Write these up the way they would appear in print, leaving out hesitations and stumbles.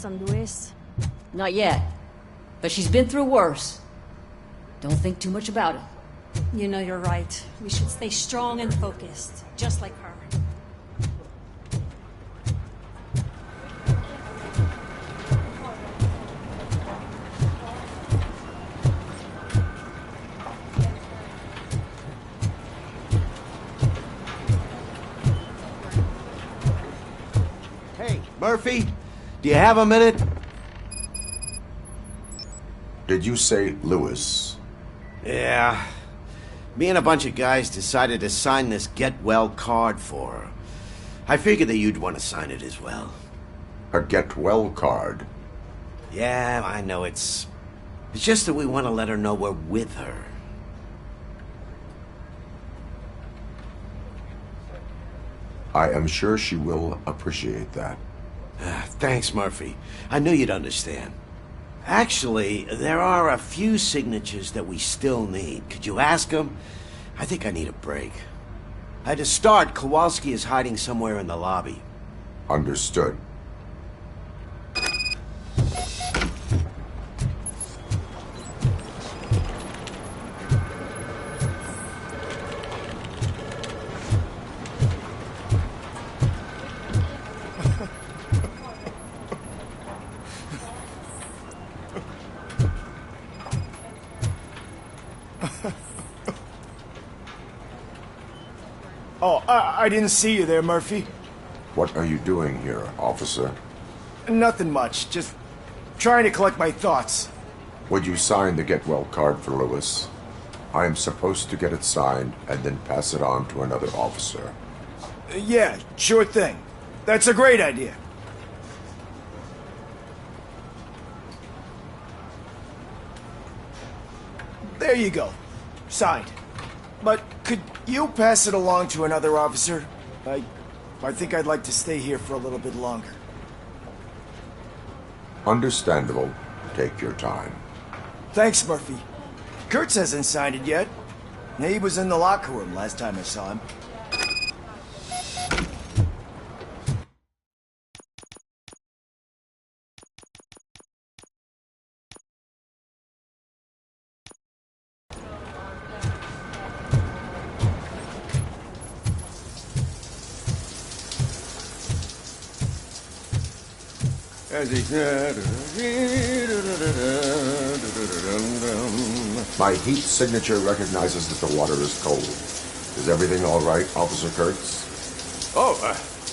progress on Luis? Not yet. But she's been through worse. Don't think too much about it. You know you're right. We should stay strong and focused, just like her. Hey, Murphy, do you have a minute? Did you say Lewis? Yeah. Me and a bunch of guys decided to sign this get well card for her. I figured that you'd want to sign it as well. A get well card? Yeah, I know it's just that we want to let her know we're with her. I am sure she will appreciate that. Thanks, Murphy. I knew you'd understand. Actually, there are a few signatures that we still need. Could you ask them? I think I need a break. To start, Kowalski is hiding somewhere in the lobby. Understood. Oh, I didn't see you there, Murphy. What are you doing here, officer? Nothing much, just trying to collect my thoughts. Would you sign the get well card for Lewis? I am supposed to get it signed and then pass it on to another officer. Yeah, sure thing. That's a great idea. There you go. Signed. But could you pass it along to another officer? I think I'd like to stay here for a little bit longer. Understandable. Take your time. Thanks, Murphy. Kurtz hasn't signed it yet. He was in the locker room last time I saw him. My heat signature recognizes that the water is cold. Is everything all right, Officer Kurtz? Oh,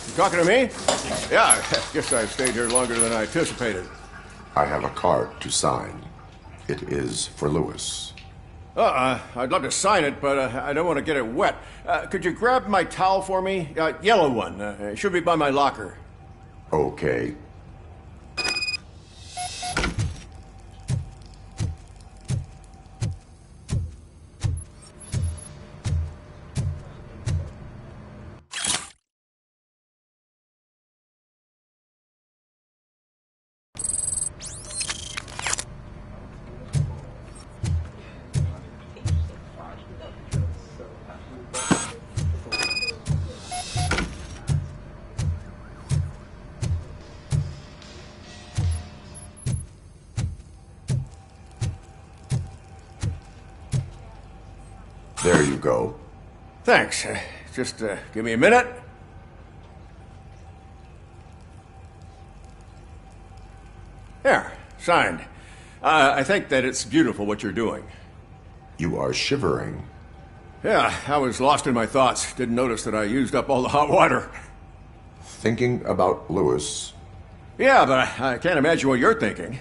you talking to me? Yeah, I guess I stayed here longer than I anticipated. I have a card to sign. It is for Lewis. I'd love to sign it, but I don't want to get it wet. Could you grab my towel for me? Yellow one. It should be by my locker. Okay. There you go. Thanks. Just give me a minute. There, signed. I think that it's beautiful what you're doing. You are shivering. Yeah, I was lost in my thoughts. Didn't notice that I used up all the hot water. Thinking about Lewis. Yeah, but I can't imagine what you're thinking.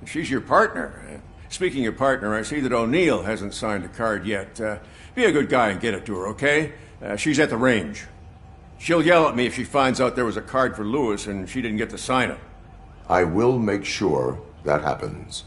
She's your partner. Speaking of partner, I see that O'Neill hasn't signed a card yet. Be a good guy and get it to her, okay? She's at the range. She'll yell at me if she finds out there was a card for Lewis and she didn't get to sign it. I will make sure that happens.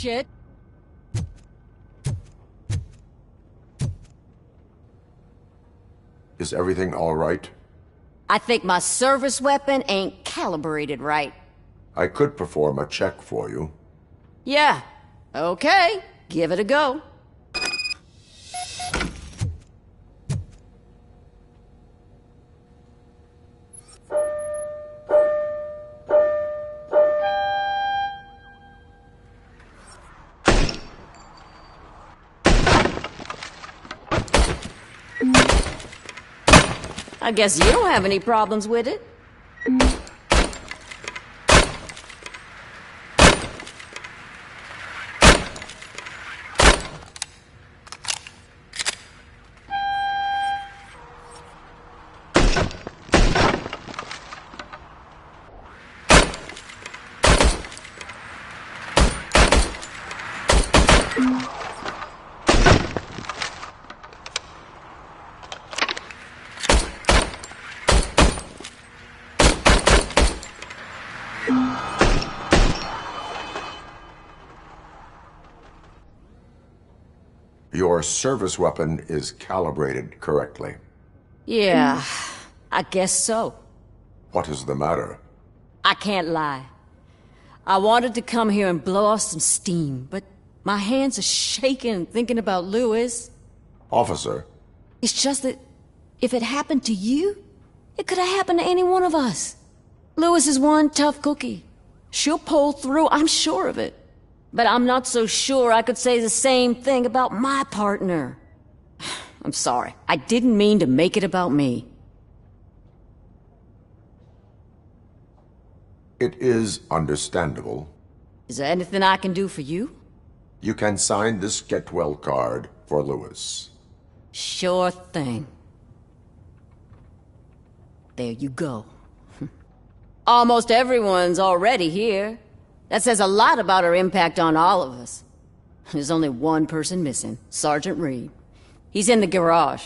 shit. Is everything all right? I think my service weapon ain't calibrated right. I could perform a check for you. Yeah. Okay. Give it a go. I guess you don't have any problems with it. Your service weapon is calibrated correctly. Yeah, I guess so. What is the matter? I can't lie. I wanted to come here and blow off some steam, but my hands are shaking thinking about Lewis. Officer, It's just that if it happened to you, it could have happened to any one of us. Lewis is one tough cookie. She'll pull through, I'm sure of it. But I'm not so sure I could say the same thing about my partner. I'm sorry. I didn't mean to make it about me. it is understandable. Is there anything I can do for you? You can sign this get well card for Lewis. Sure thing. There you go. Almost everyone's already here. That says a lot about her impact on all of us. There's only one person missing, Sergeant Reed. He's in the garage.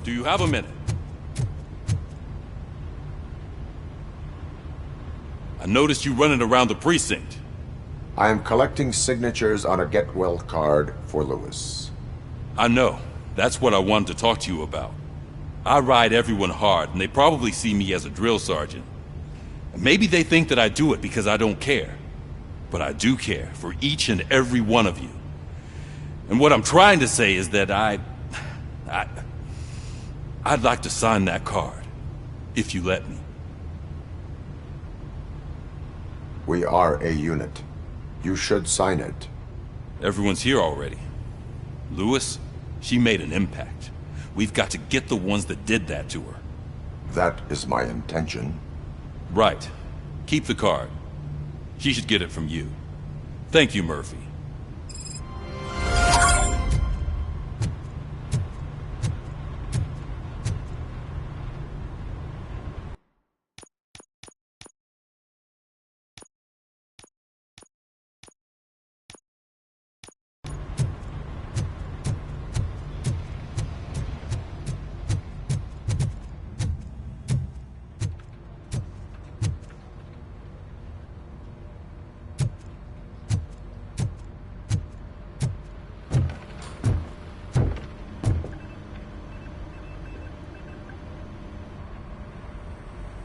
Do you have a minute? I noticed you running around the precinct. I am collecting signatures on a get well card for Lewis. I know. That's what I wanted to talk to you about. I ride everyone hard, and they probably see me as a drill sergeant. Maybe they think that I do it because I don't care. But I do care for each and every one of you. And what I'm trying to say is that I'd like to sign that card, if you let me. We are a unit. You should sign it. Everyone's here already. Lewis, she made an impact. We've got to get the ones that did that to her. That is my intention. Right. Keep the card. She should get it from you. Thank you, Murphy.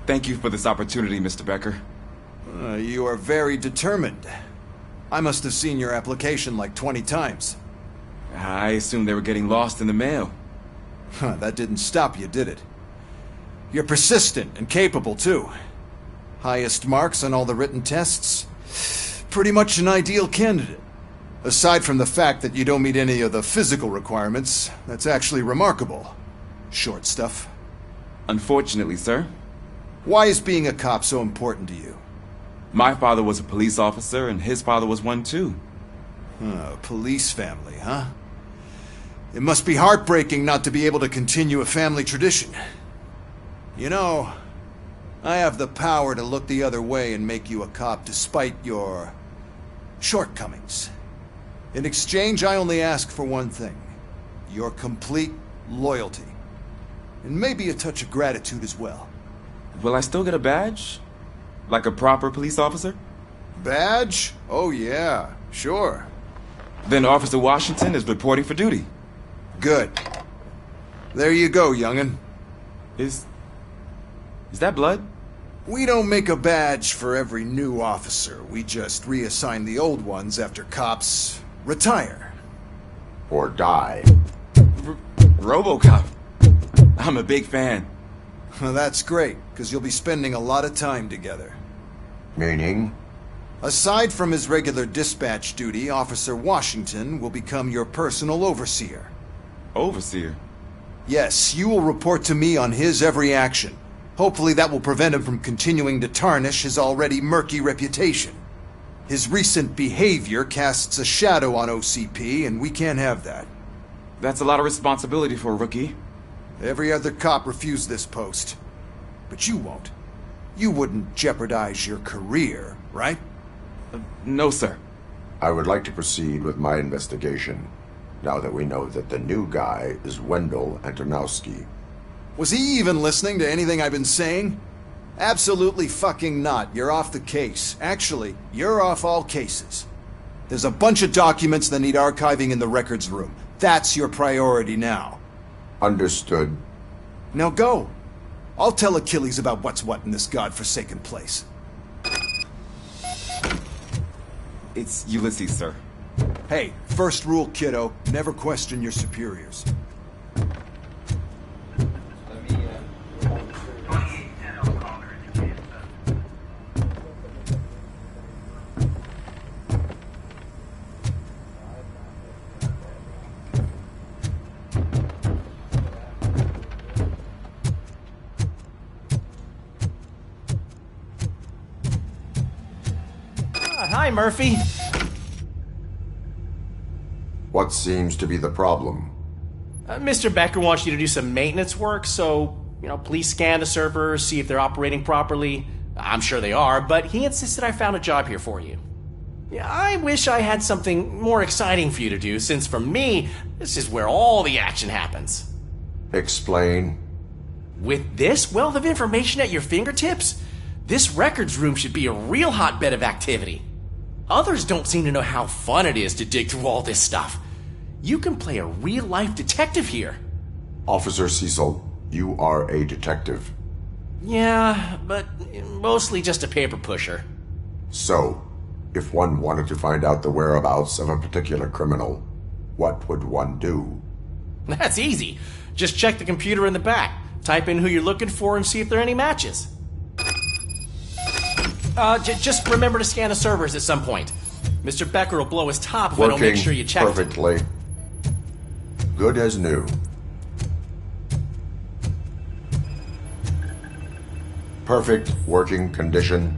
Thank you for this opportunity, Mr. Becker. You are very determined. I must have seen your application like 20 times. I assumed they were getting lost in the mail. That didn't stop you, did it? You're persistent and capable, too. Highest marks on all the written tests. Pretty much an ideal candidate. Aside from the fact that you don't meet any of the physical requirements, that's actually remarkable. Short stuff. Unfortunately, sir. Why is being a cop so important to you? My father was a police officer, and his father was one too. Police family, huh? It must be heartbreaking not to be able to continue a family tradition. You know, I have the power to look the other way and make you a cop despite your shortcomings. In exchange, I only ask for one thing. Your complete loyalty. And maybe a touch of gratitude as well. Will I still get a badge? Like a proper police officer? Badge? Oh yeah, sure. Then Officer Washington is reporting for duty. Good. There you go, young'un. Is that blood? We don't make a badge for every new officer. We just reassign the old ones after cops retire. Or die. Robocop. I'm a big fan. Well, that's great, because you'll be spending a lot of time together. Meaning? Aside from his regular dispatch duty, Officer Washington will become your personal overseer. Overseer? Yes, you will report to me on his every action. Hopefully that will prevent him from continuing to tarnish his already murky reputation. His recent behavior casts a shadow on OCP, and we can't have that. That's a lot of responsibility for a rookie. Every other cop refused this post. But you won't. You wouldn't jeopardize your career, right? No, sir. I would like to proceed with my investigation, now that we know that the new guy is Wendell Antonowski. Was he even listening to anything I've been saying? Absolutely fucking not. You're off the case. Actually, you're off all cases. There's a bunch of documents that need archiving in the records room. That's your priority now. Understood. Now go. I'll tell Achilles about what's what in this godforsaken place. It's Ulysses, sir. Hey, first rule, kiddo. Never question your superiors. Hi, Murphy. What seems to be the problem? Mr. Becker wants you to do some maintenance work, so, please scan the servers, see if they're operating properly. I'm sure they are, but he insisted I found a job here for you. Yeah, I wish I had something more exciting for you to do, since for me, this is where all the action happens. Explain. With this wealth of information at your fingertips, this records room should be a real hotbed of activity. Others don't seem to know how fun it is to dig through all this stuff. You can play a real-life detective here. Officer Cecil, you are a detective. Yeah, but mostly just a paper pusher. So, if one wanted to find out the whereabouts of a particular criminal, what would one do? That's easy. Just check the computer in the back, type in who you're looking for, and see if there are any matches. Just remember to scan the servers at some point. Mr. Becker will blow his top if I don't make sure you check. Perfectly. Good as new. Perfect working condition.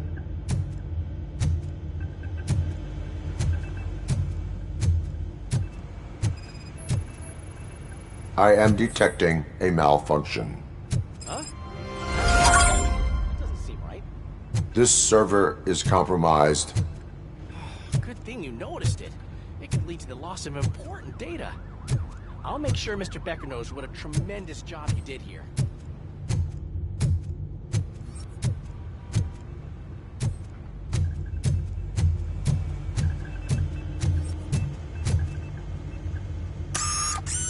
I am detecting a malfunction. Huh? Doesn't seem right. This server is compromised. Good thing you noticed it. It could lead to the loss of important data. I'll make sure Mr. Becker knows what a tremendous job you did here.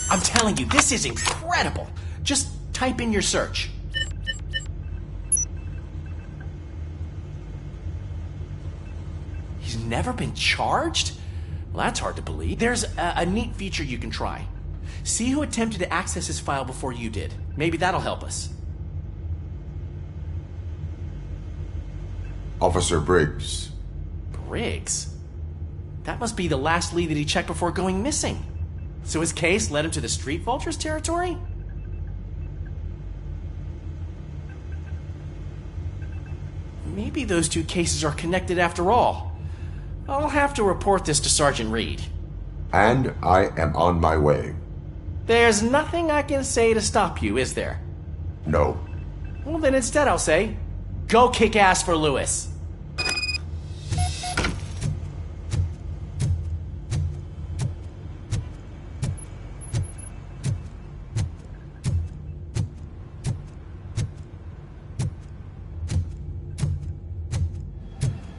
I'm telling you, this is incredible. Just type in your search. He's never been charged? Well, that's hard to believe. There's a neat feature you can try. See who attempted to access his file before you did. Maybe that'll help us. Officer Briggs. Briggs? That must be the last lead that he checked before going missing. So his case led him to the Street Vultures territory? Maybe those two cases are connected after all. I'll have to report this to Sergeant Reed. And I am on my way. There's nothing I can say to stop you, is there? No. Well, then instead I'll say, go kick ass for Lewis.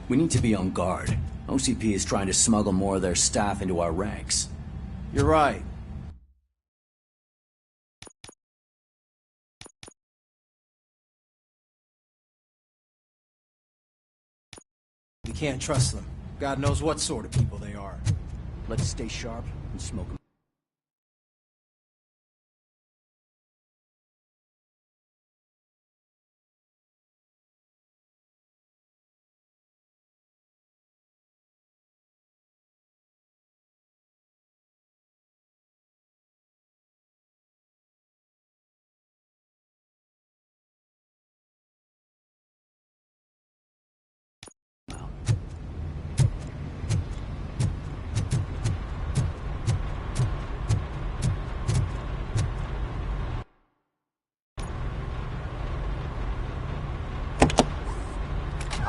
We need to be on guard. OCP is trying to smuggle more of their staff into our ranks. You're right. You can't trust them. God knows what sort of people they are. Let's stay sharp and smoke them.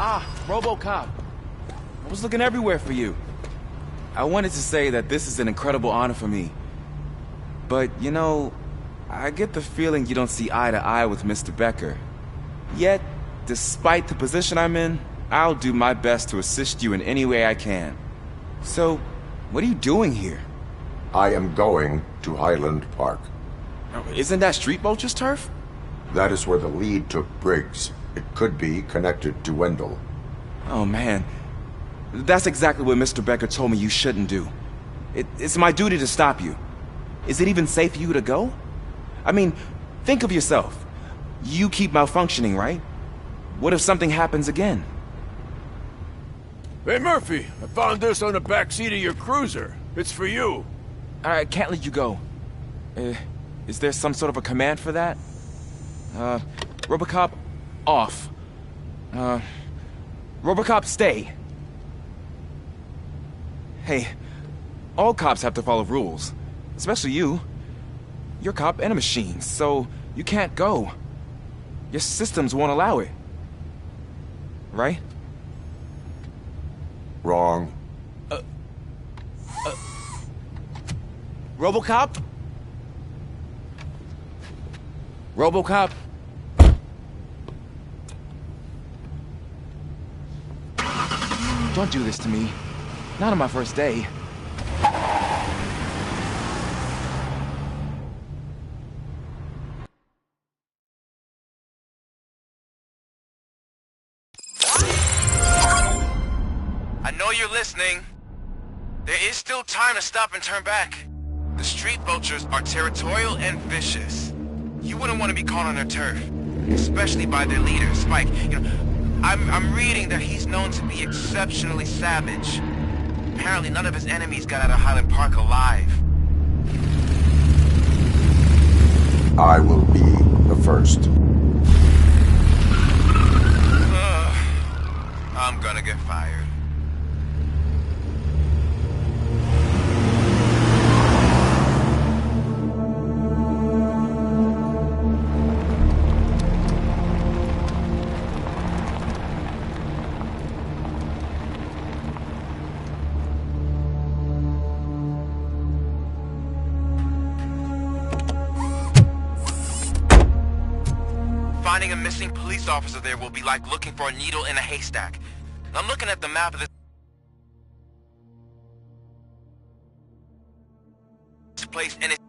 Ah, Robocop. I was looking everywhere for you. I wanted to say that this is an incredible honor for me. But, you know, I get the feeling you don't see eye to eye with Mr. Becker. Yet, despite the position I'm in, I'll do my best to assist you in any way I can. So, what are you doing here? I am going to Highland Park. Isn't that Street Vulture's turf? That is where the lead took Briggs. It could be connected to Wendell. Oh, man. That's exactly what Mr. Becker told me you shouldn't do. It's my duty to stop you. Is it even safe for you to go? I mean, think of yourself. You keep malfunctioning, right? What if something happens again? Hey, Murphy, I found this on the back seat of your cruiser. It's for you. I can't let you go. Is there some sort of a command for that? Robocop, off. Robocop, stay. Hey, all cops have to follow rules. Especially you. You're a cop and a machine, so you can't go. Your systems won't allow it. Right? Wrong. Robocop? Robocop? Don't do this to me. Not on my first day. I know you're listening. There is still time to stop and turn back. The street vultures are territorial and vicious. You wouldn't want to be caught on their turf, especially by their leader, Spike. You know, I'm reading that he's known to be exceptionally savage. Apparently none of his enemies got out of Highland Park alive. I will be the first. I'm gonna get fired. Finding a missing police officer there will be like looking for a needle in a haystack. I'm looking at the map of this place, and it's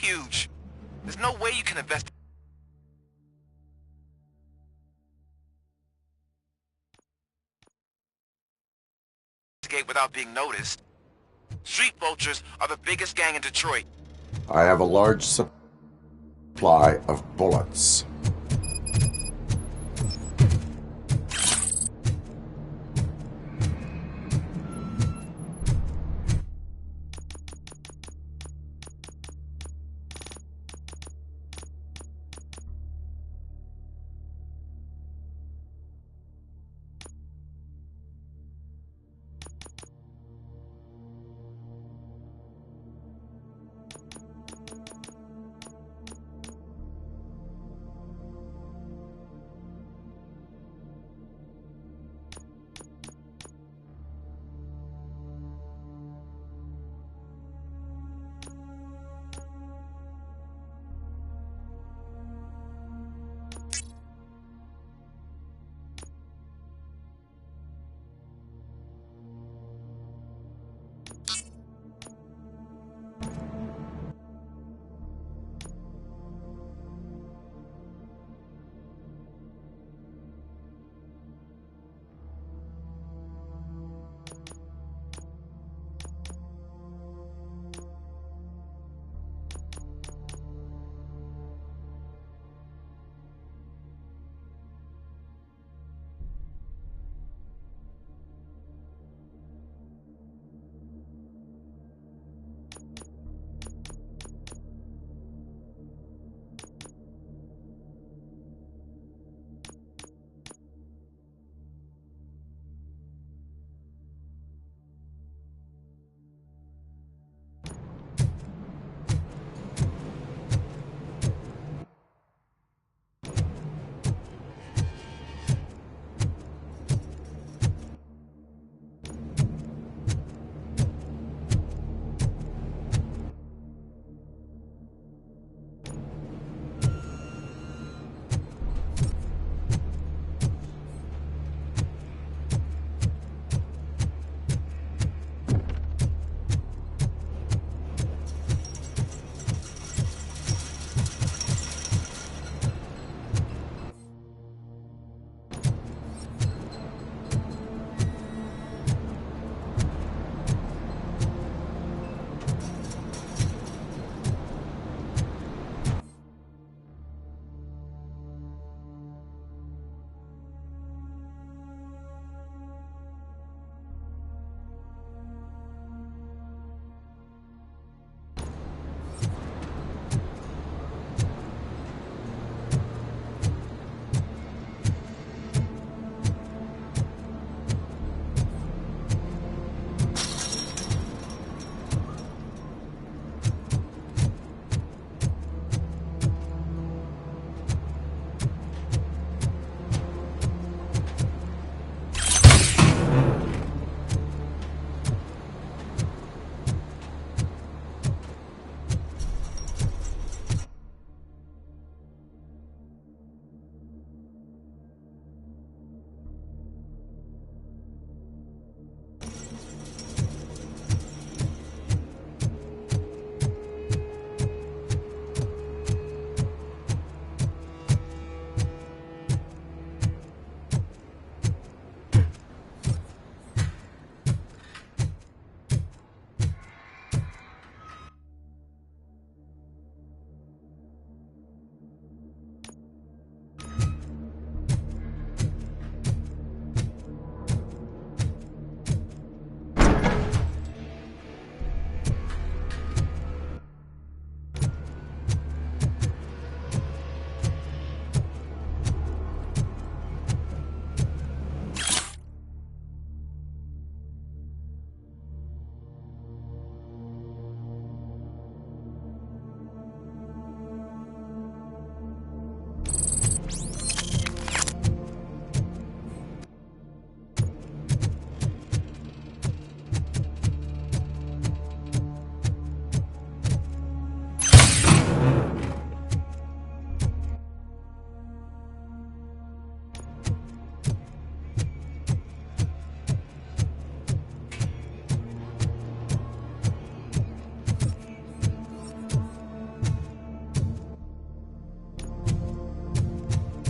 huge. There's no way you can investigate without being noticed. Street vultures are the biggest gang in Detroit. I have a large supply of bullets.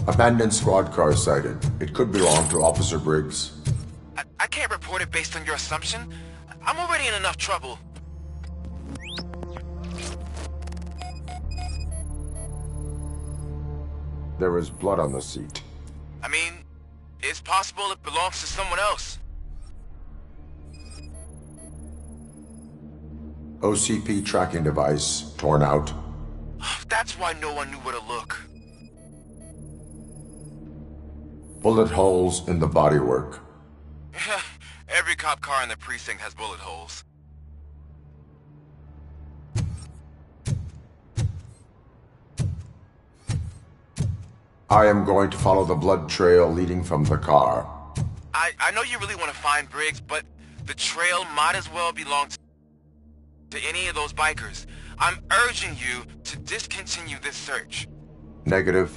Abandoned squad car sighted. It could belong to Officer Briggs. I can't report it based on your assumption. I'm already in enough trouble. There is blood on the seat. I mean, it's possible it belongs to someone else. OCP tracking device torn out. That's why no one knew where to look. Bullet holes in the bodywork. Every cop car in the precinct has bullet holes. I am going to follow the blood trail leading from the car. I know you really want to find Briggs, but the trail might as well belong to any of those bikers. I'm urging you to discontinue this search. Negative.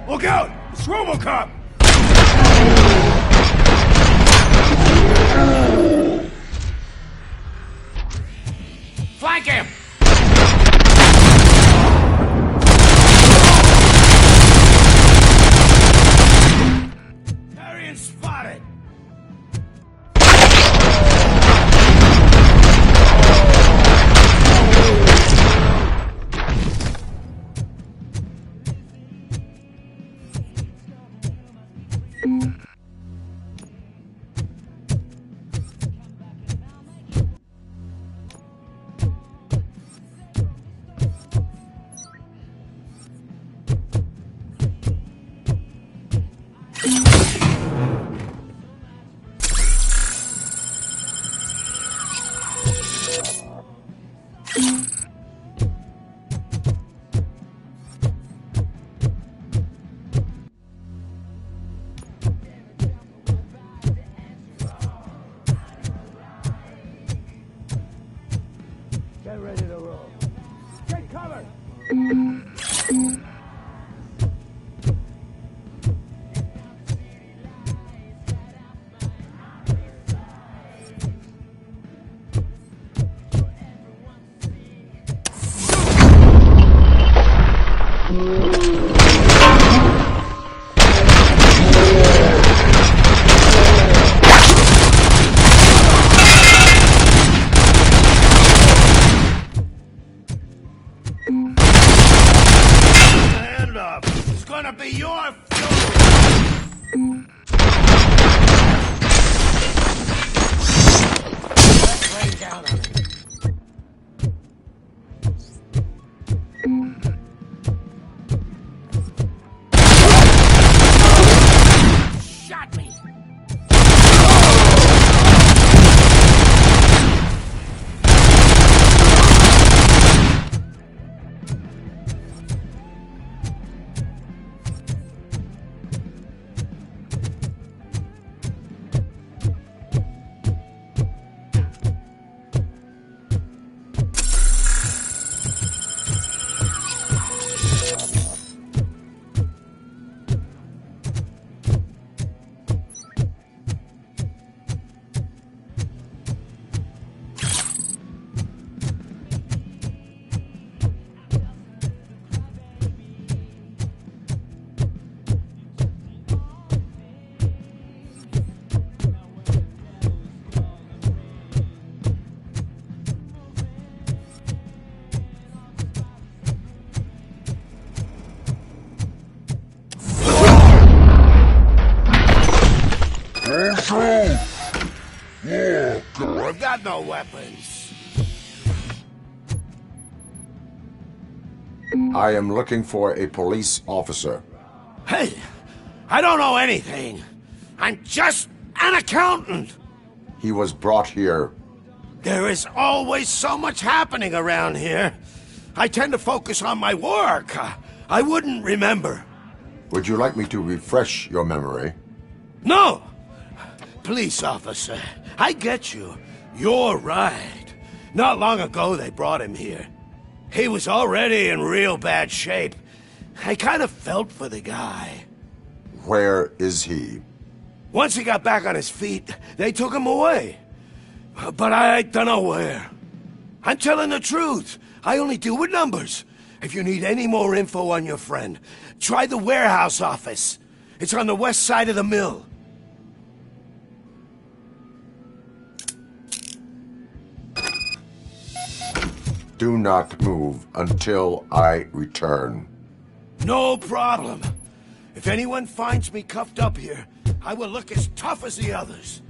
Look out! It's Robocop! Flank him! Tarrian spotted! Get ready to roll. Take cover! Hand up! It's gonna be your funeral! down on it. Shot me. I've got no weapons. I am looking for a police officer. Hey, I don't know anything. I'm just an accountant. He was brought here. There is always so much happening around here. I tend to focus on my work. I wouldn't remember. Would you like me to refresh your memory? No! Police officer, I get you. You're right. Not long ago they brought him here. He was already in real bad shape. I kind of felt for the guy. Where is he? Once he got back on his feet, they took him away. But I don't know where. I'm telling the truth. I only deal with numbers. If you need any more info on your friend, try the warehouse office. It's on the west side of the mill. Do not move until I return. No problem. If anyone finds me cuffed up here, I will look as tough as the others.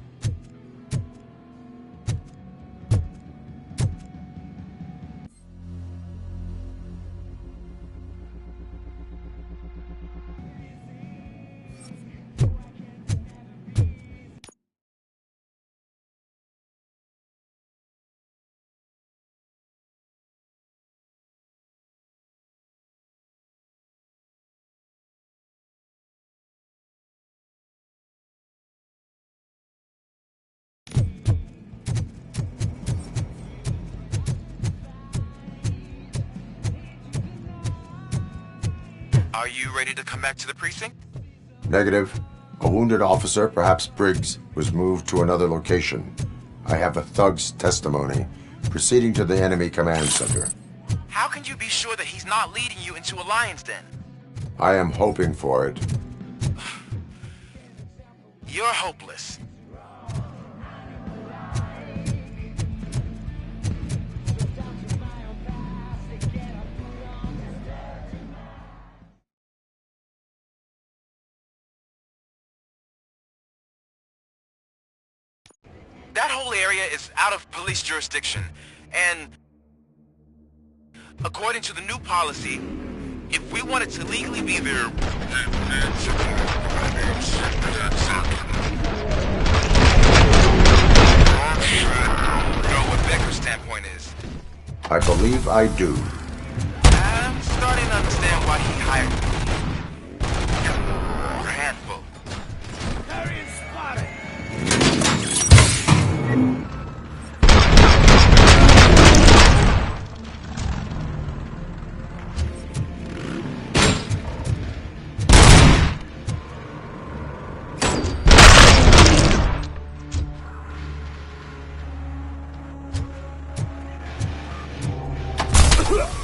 Are you ready to come back to the precinct? Negative. A wounded officer, perhaps Briggs, was moved to another location. I have a thug's testimony, proceeding to the enemy command center. How can you be sure that he's not leading you into a lion's den? I am hoping for it. You're hopeless. That whole area is out of police jurisdiction, and according to the new policy, if we wanted to legally be there, know what Becker's standpoint is. I believe I do. I'm starting to understand why he hired me. You're a handful. Target spotted! Ugh!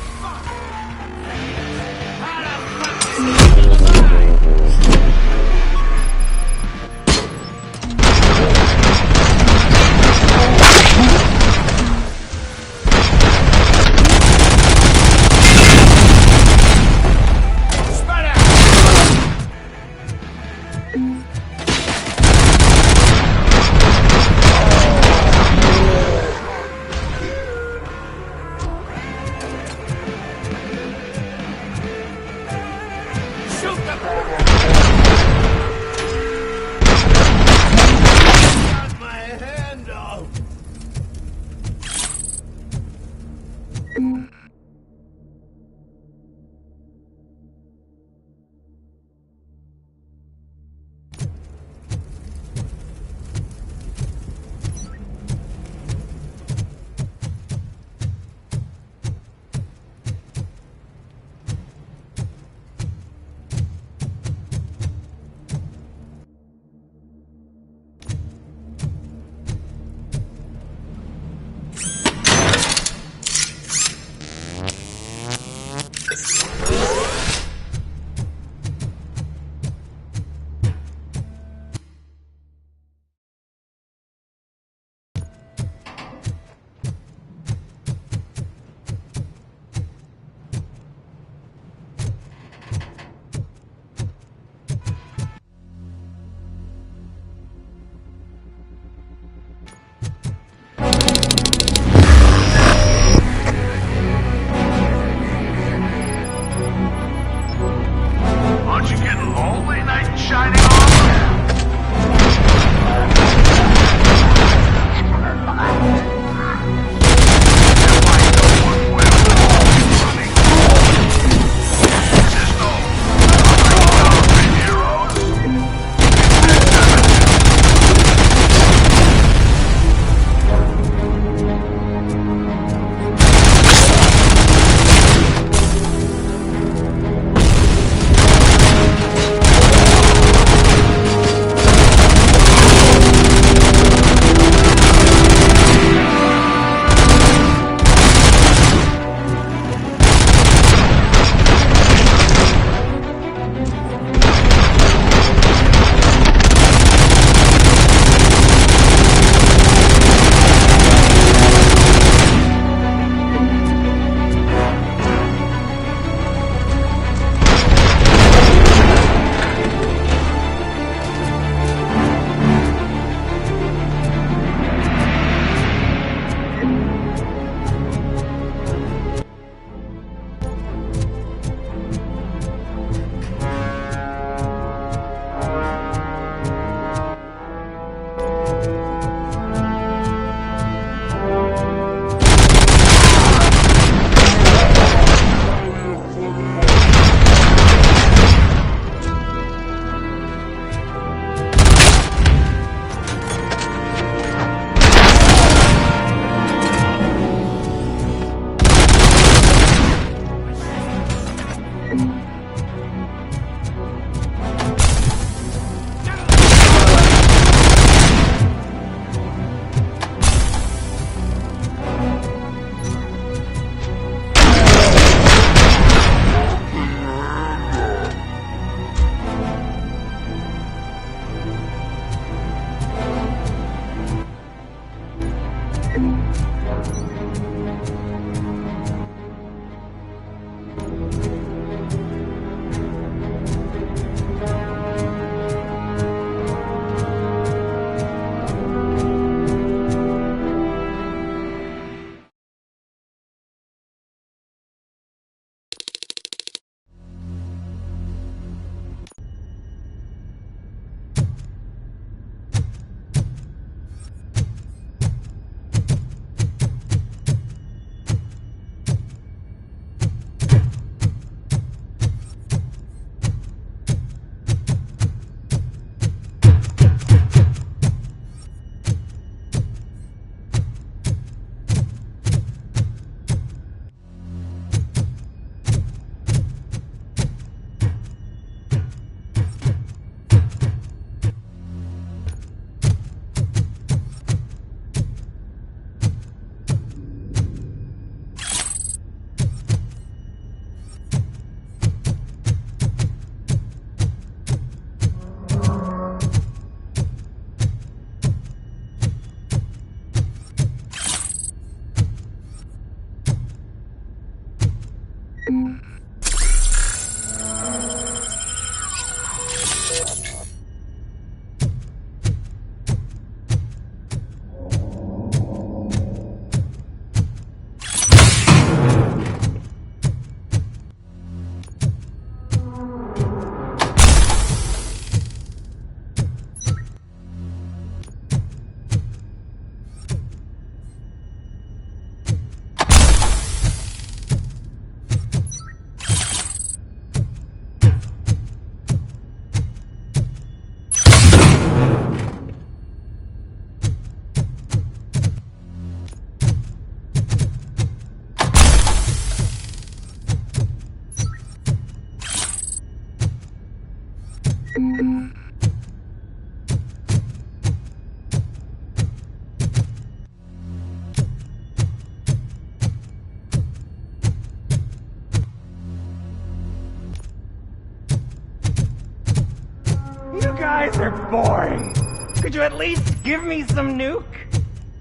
You guys are boring. Could you at least give me some nuke?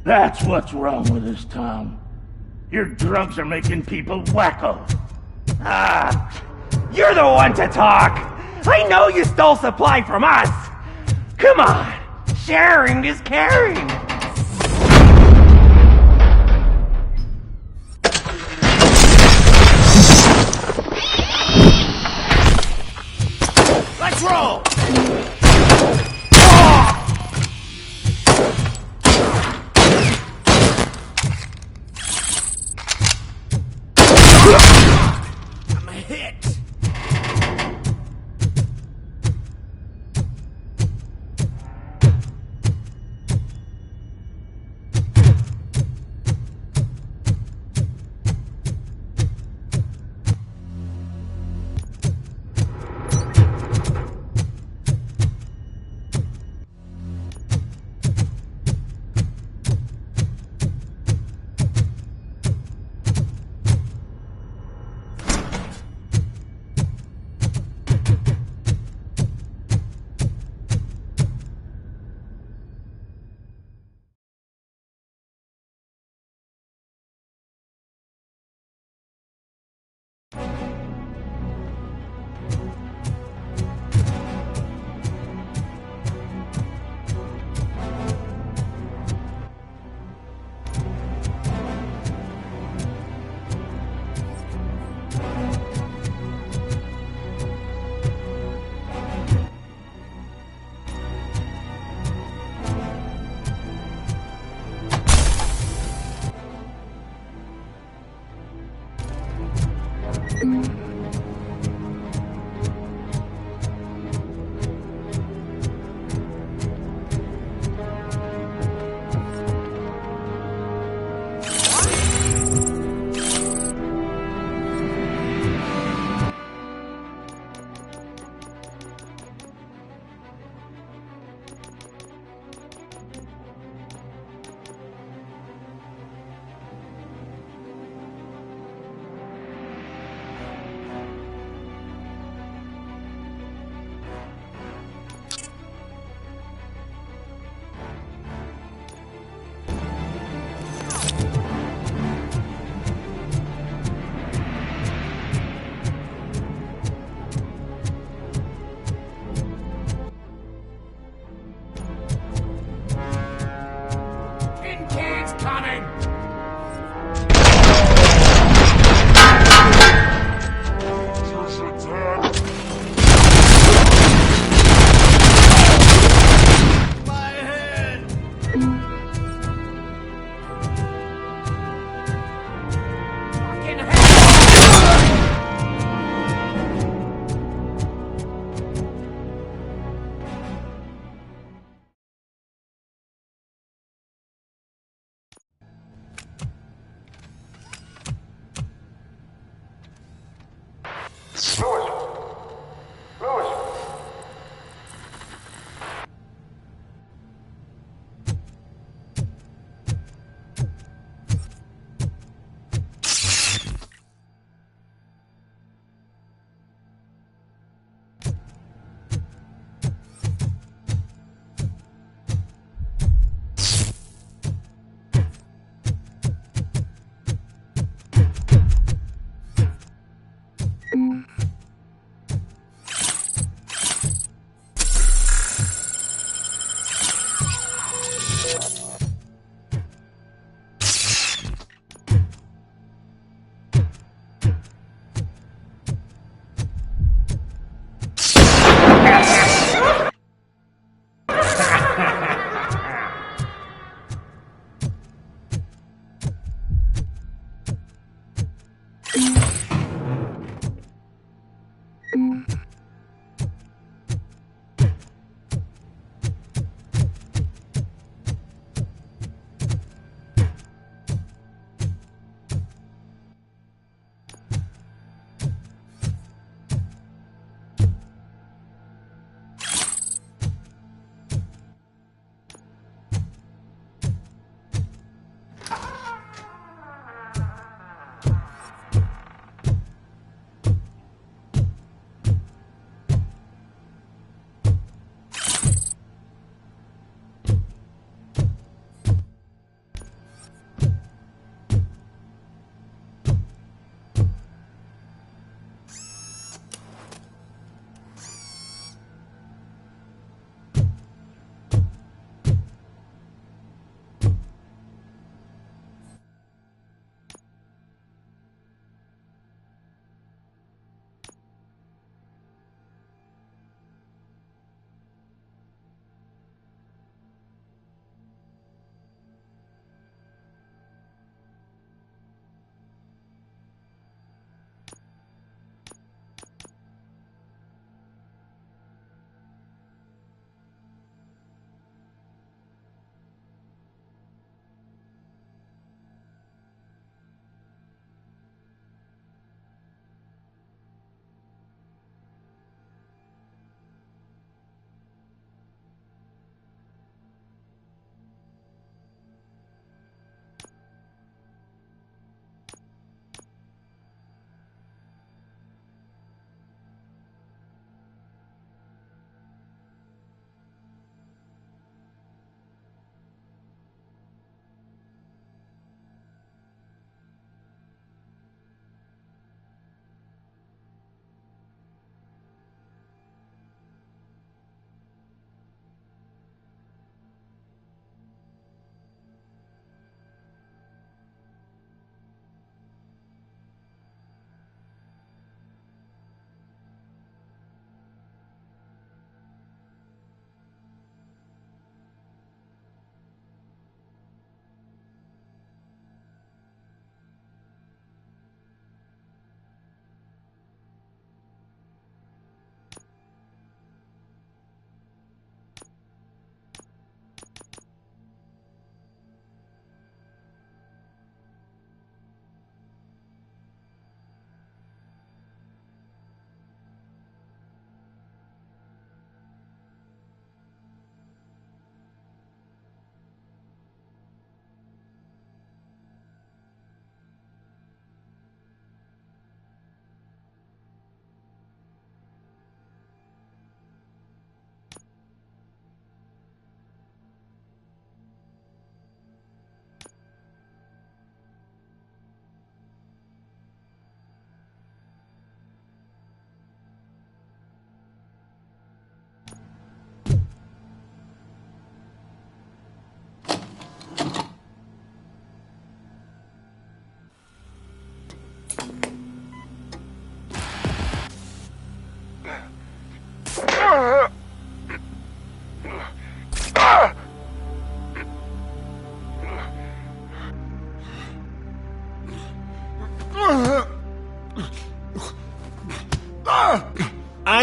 That's what's wrong with this town. Your drugs are making people wacko. Ah, you're the one to talk. I know you stole supply from us. Come on, sharing is caring. Let's roll! I'm a hit!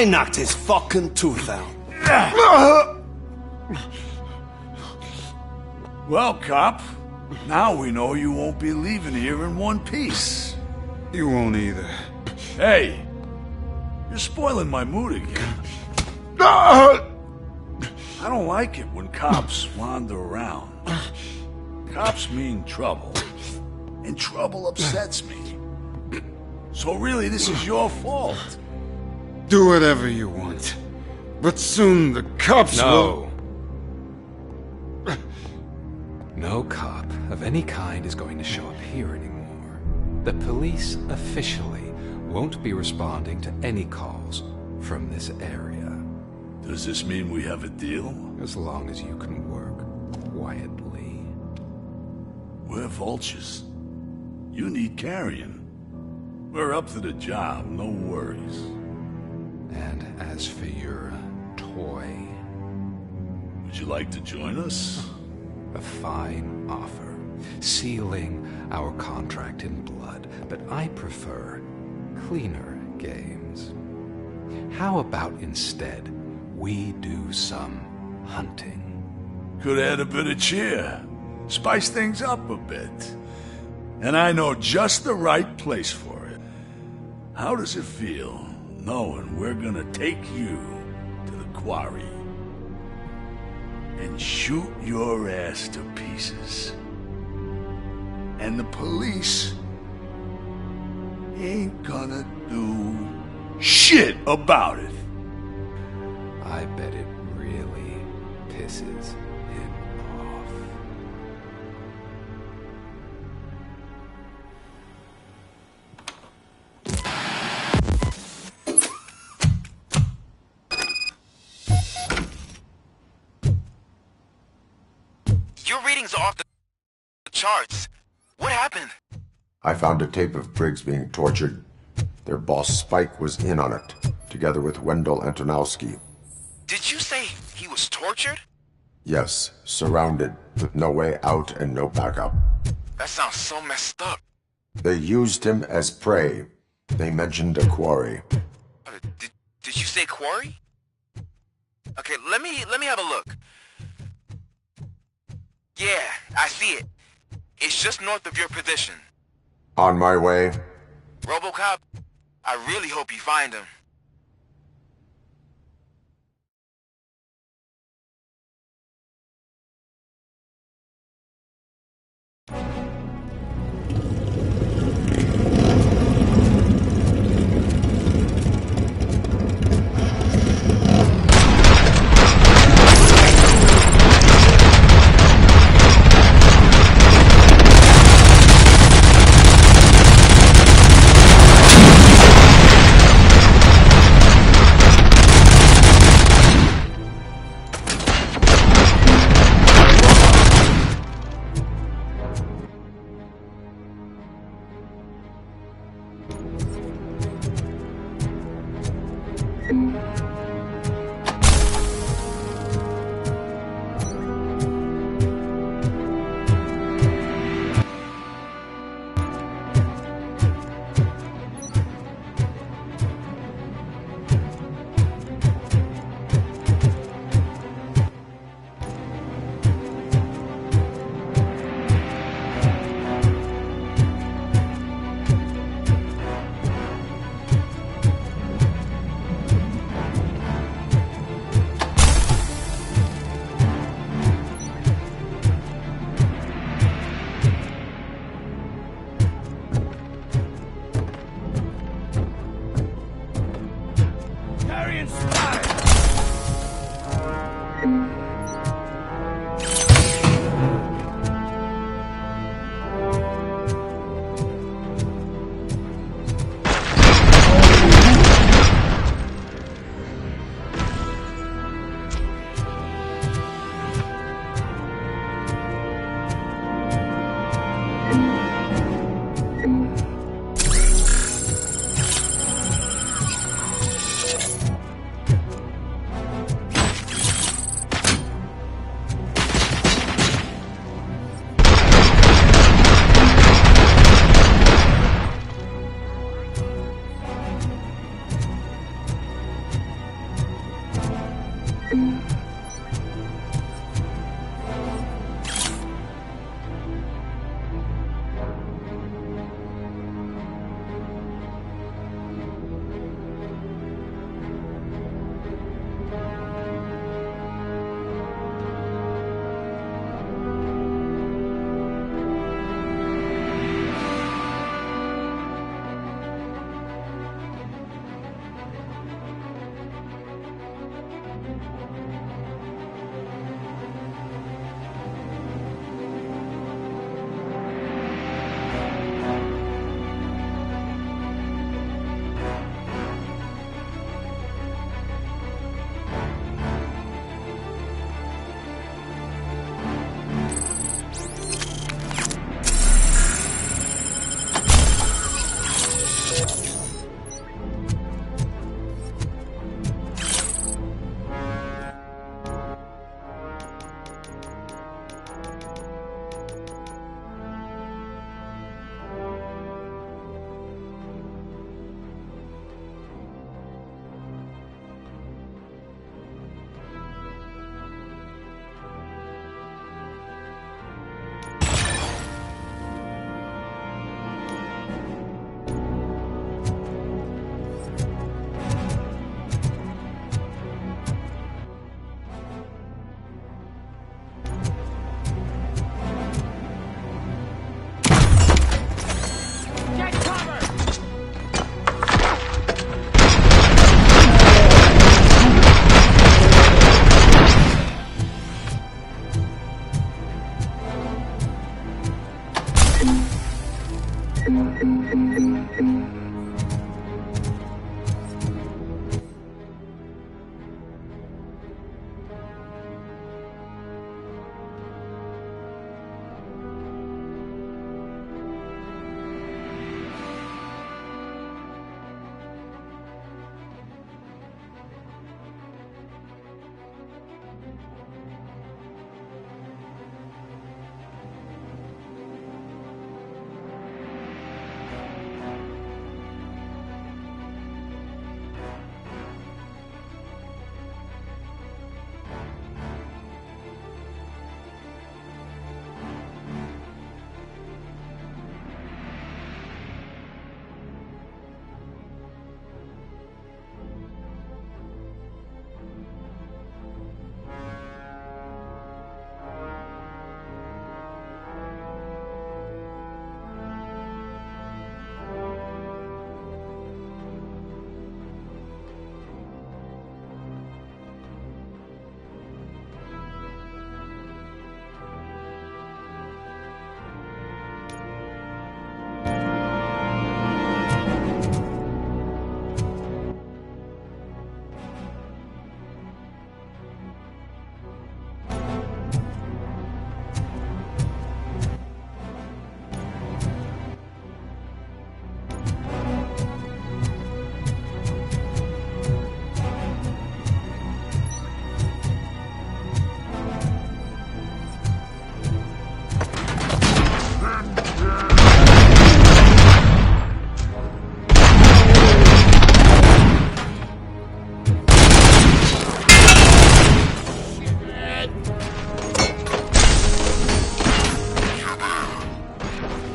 I knocked his fucking tooth out. Well, cop, now we know you won't be leaving here in one piece. You won't either. Hey, you're spoiling my mood again. I don't like it when cops wander around. Cops mean trouble, and trouble upsets me. So really, this is your fault. Do whatever you want. But soon the cops will... No cop of any kind is going to show up here anymore. The police officially won't be responding to any calls from this area. Does this mean we have a deal? As long as you can work quietly. We're vultures. You need carrion. We're up to the job, no worries. And as for your toy... Would you like to join us? A fine offer, sealing our contract in blood, but I prefer cleaner games. How about instead we do some hunting? Could add a bit of cheer, spice things up a bit. And I know just the right place for it. How does it feel knowing we're gonna take you to the quarry and shoot your ass to pieces? And the police ain't gonna do shit about it. I bet it really pisses him off. Your readings are off the charts. What happened? I found a tape of Briggs being tortured. Their boss Spike was in on it, together with Wendell Antonowski. Did you say he was tortured? Yes, surrounded, with no way out and no backup. That sounds so messed up. They used him as prey. They mentioned a quarry. Did you say quarry? Okay, let me have a look. Yeah, I see it. It's just north of your position. On my way. Robocop, I really hope you find him.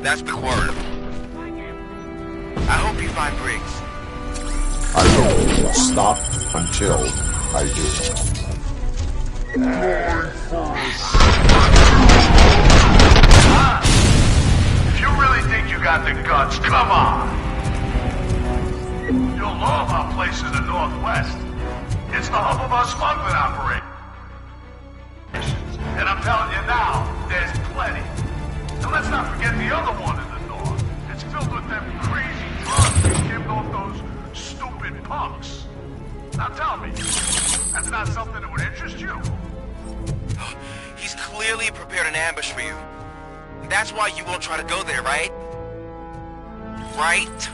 That's the quarry. I hope you find Briggs. I will stop until I do. If you really think you got the guts, come on! You'll know about places in the Northwest. It's the hub of our smuggling operation. And I'm telling you now, there's plenty. And let's not forget the other one in the north. It's filled with them crazy drugs they given off those stupid punks. Now tell me, that's not something that would interest you? He's clearly prepared an ambush for you. That's why you won't try to go there, right? Right?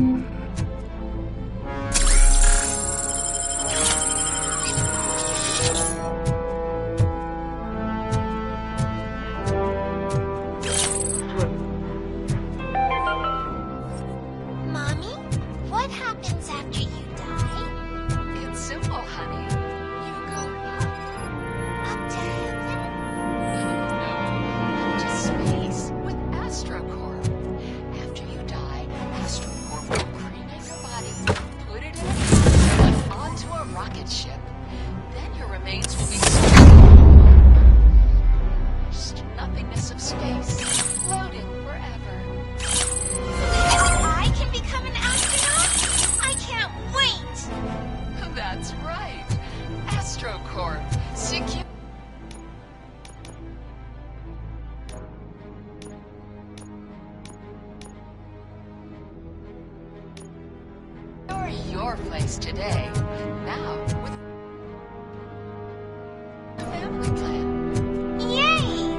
Mommy, what happens after you die? It's simple, honey. You go Up to heaven? up to space with AstroCorp. After you die, AstroCorp will cremate your body, put it in a box, and onto a rocket ship. Then your remains will be just nothingness of space, floating forever. I can become an astronaut? I can't wait! That's right. AstroCorp. Secure. Your place today. Now, with a family plan. Yay!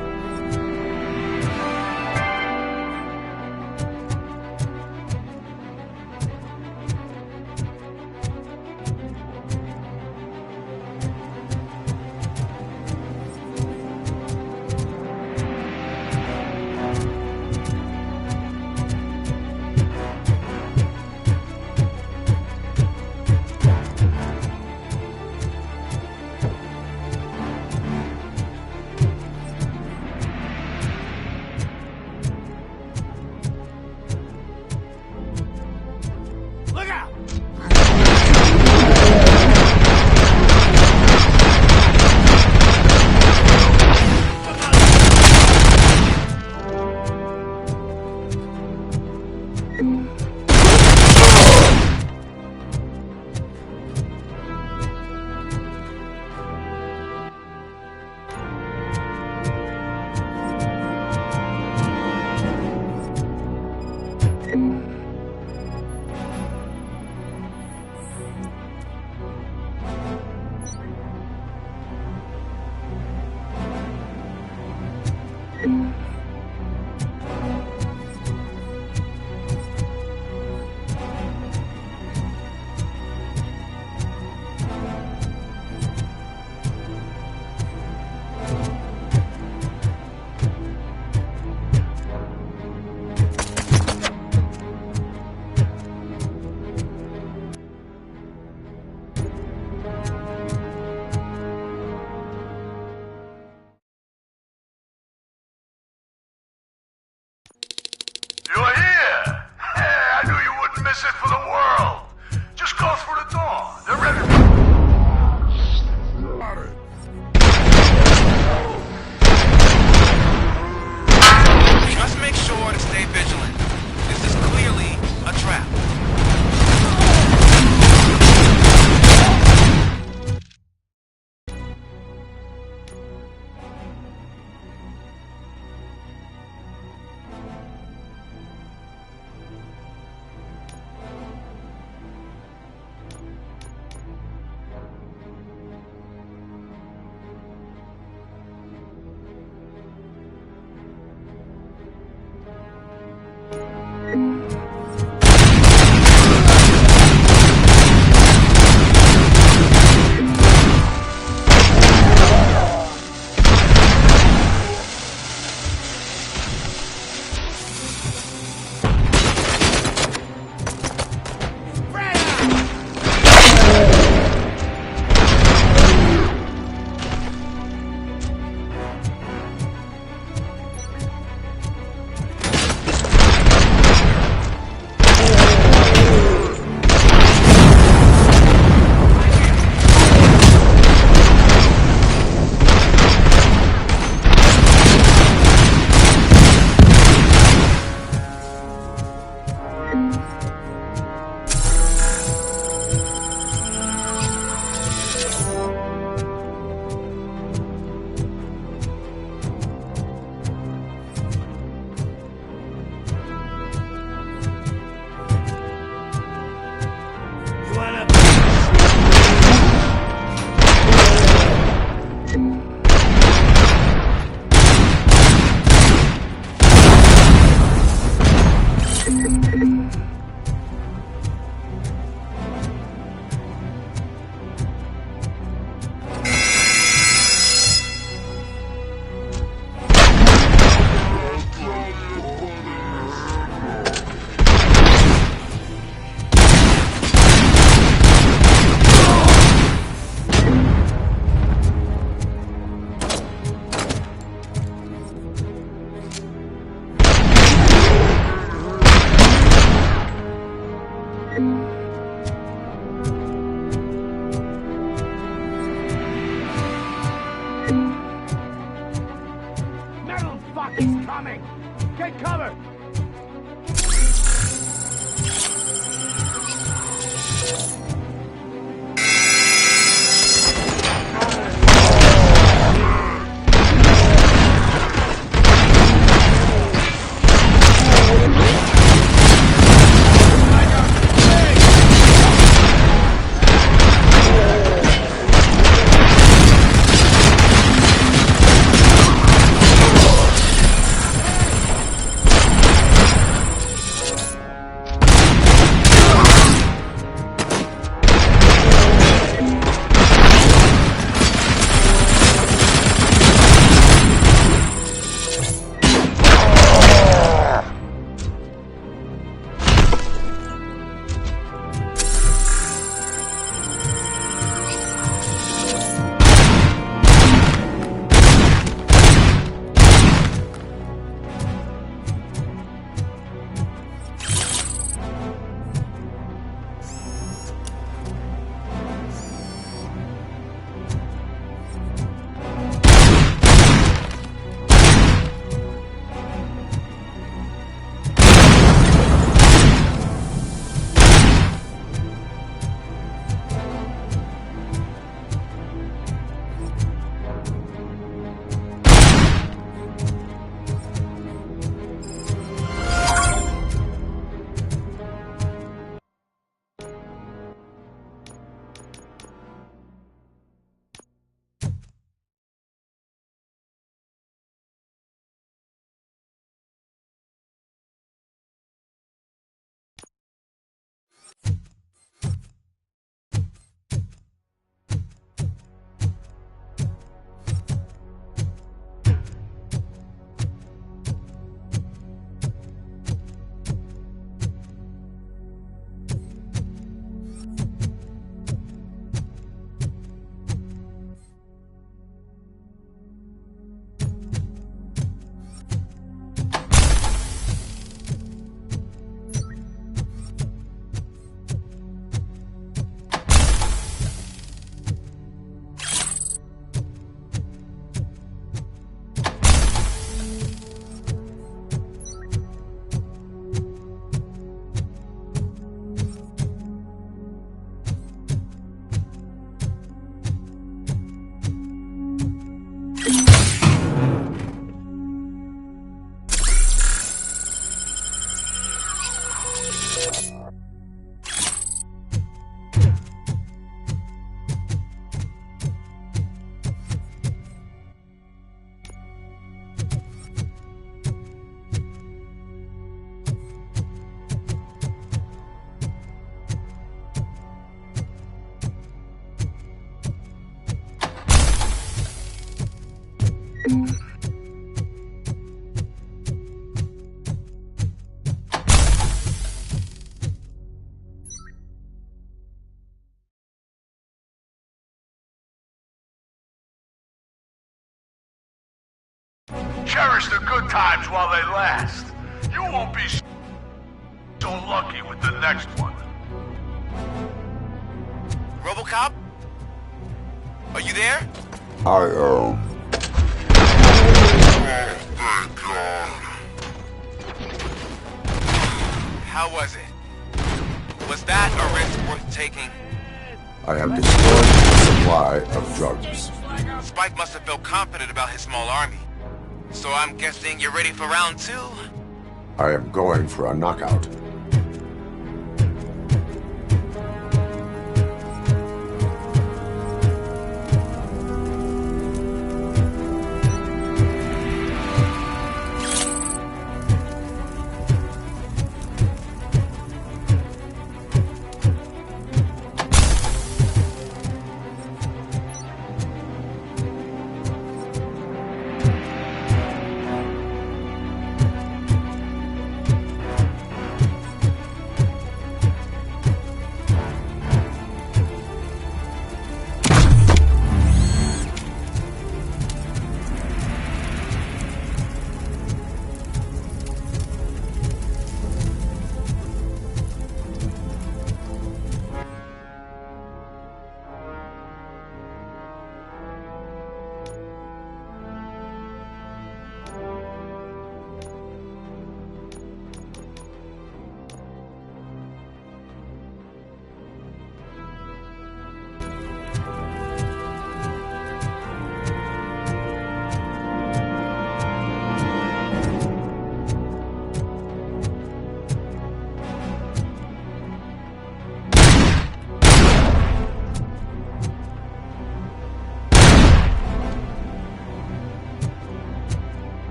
Cherish the good times while they last. You won't be so lucky with the next one. Robocop? Are you there? I am. How was it? Was that a risk worth taking? I have destroyed the supply of drugs. Spike must have felt confident about his small army. So I'm guessing you're ready for round 2? I am going for a knockout.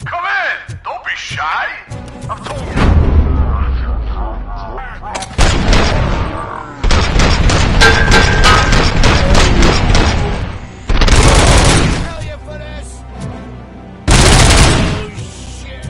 Come in! Don't be shy! I've told you. Hell yeah for this! Oh shit!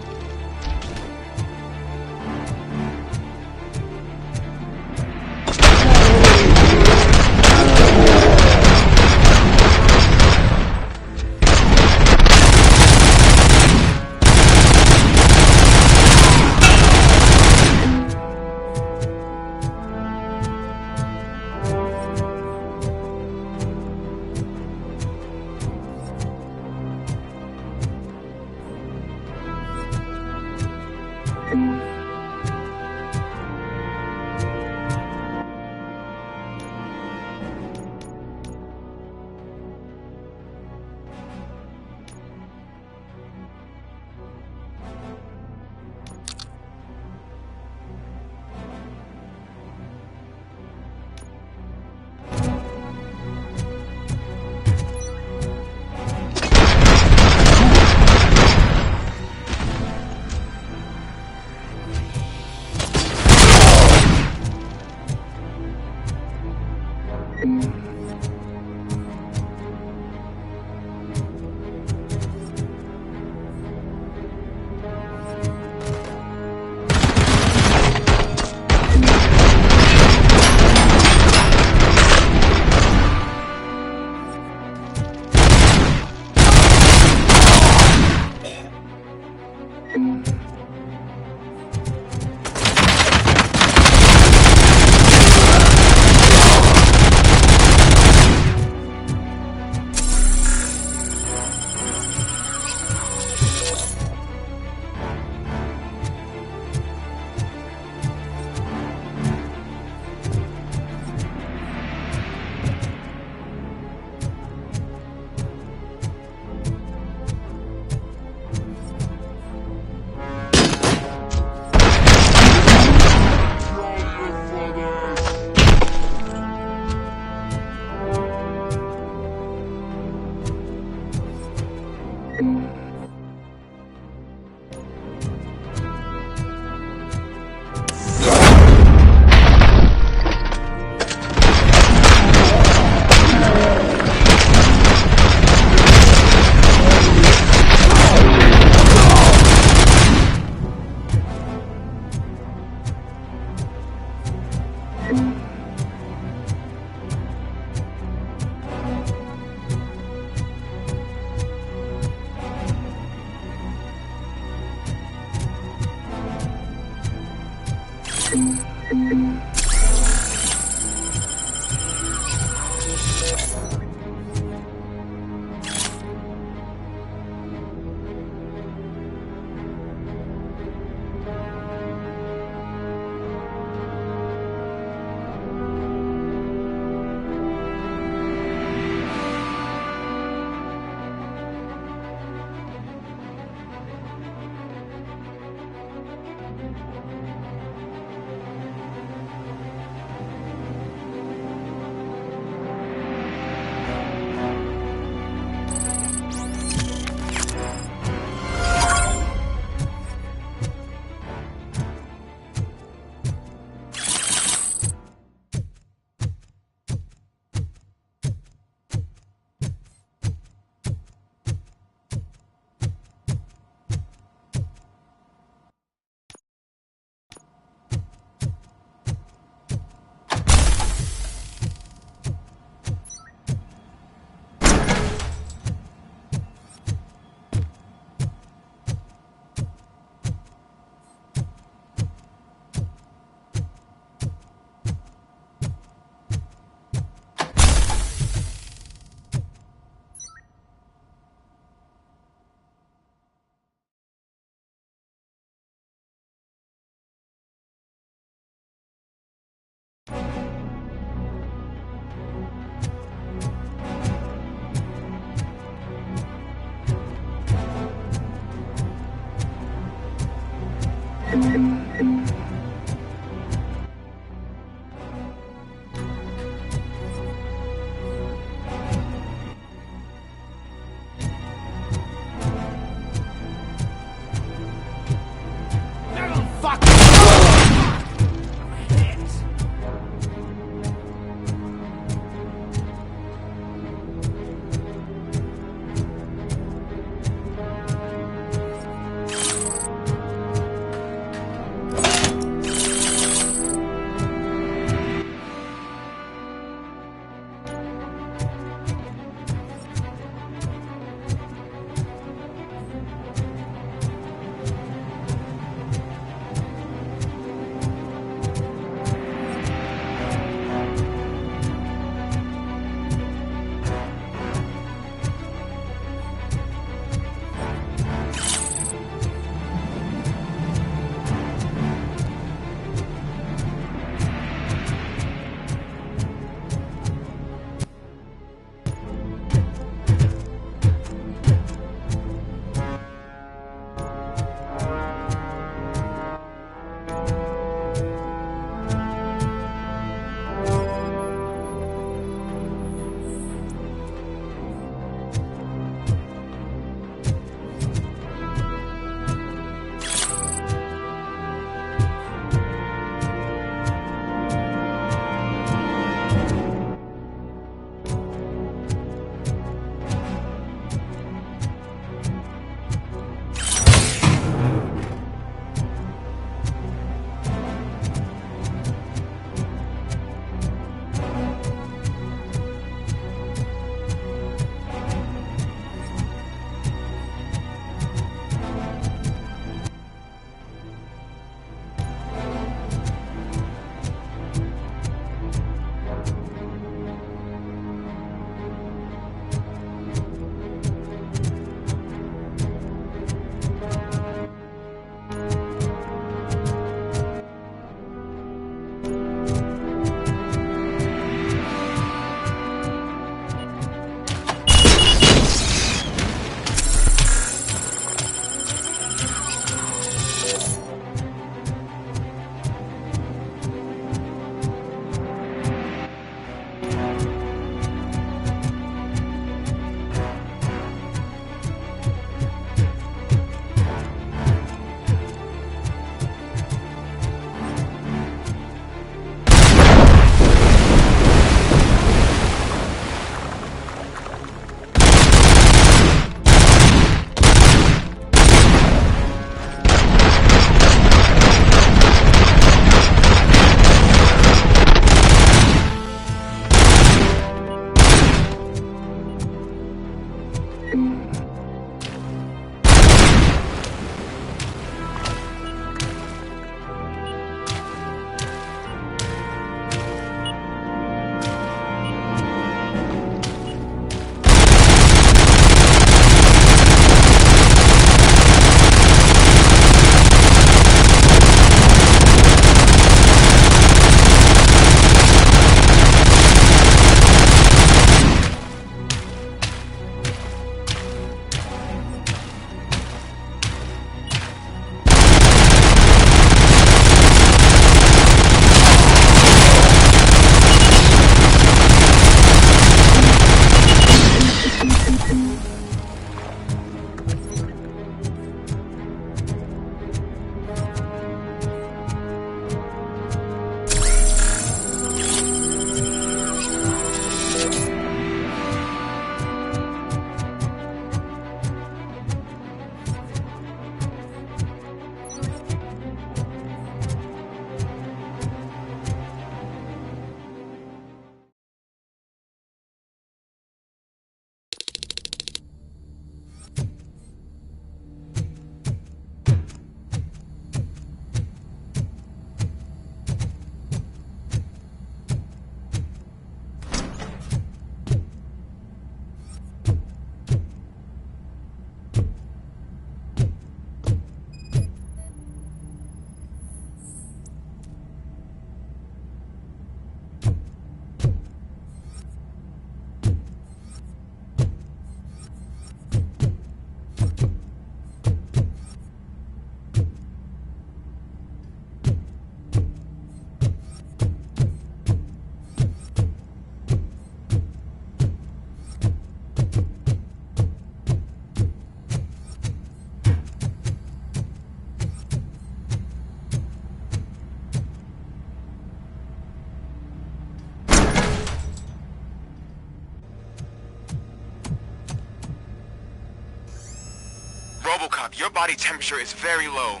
Robocop, your body temperature is very low.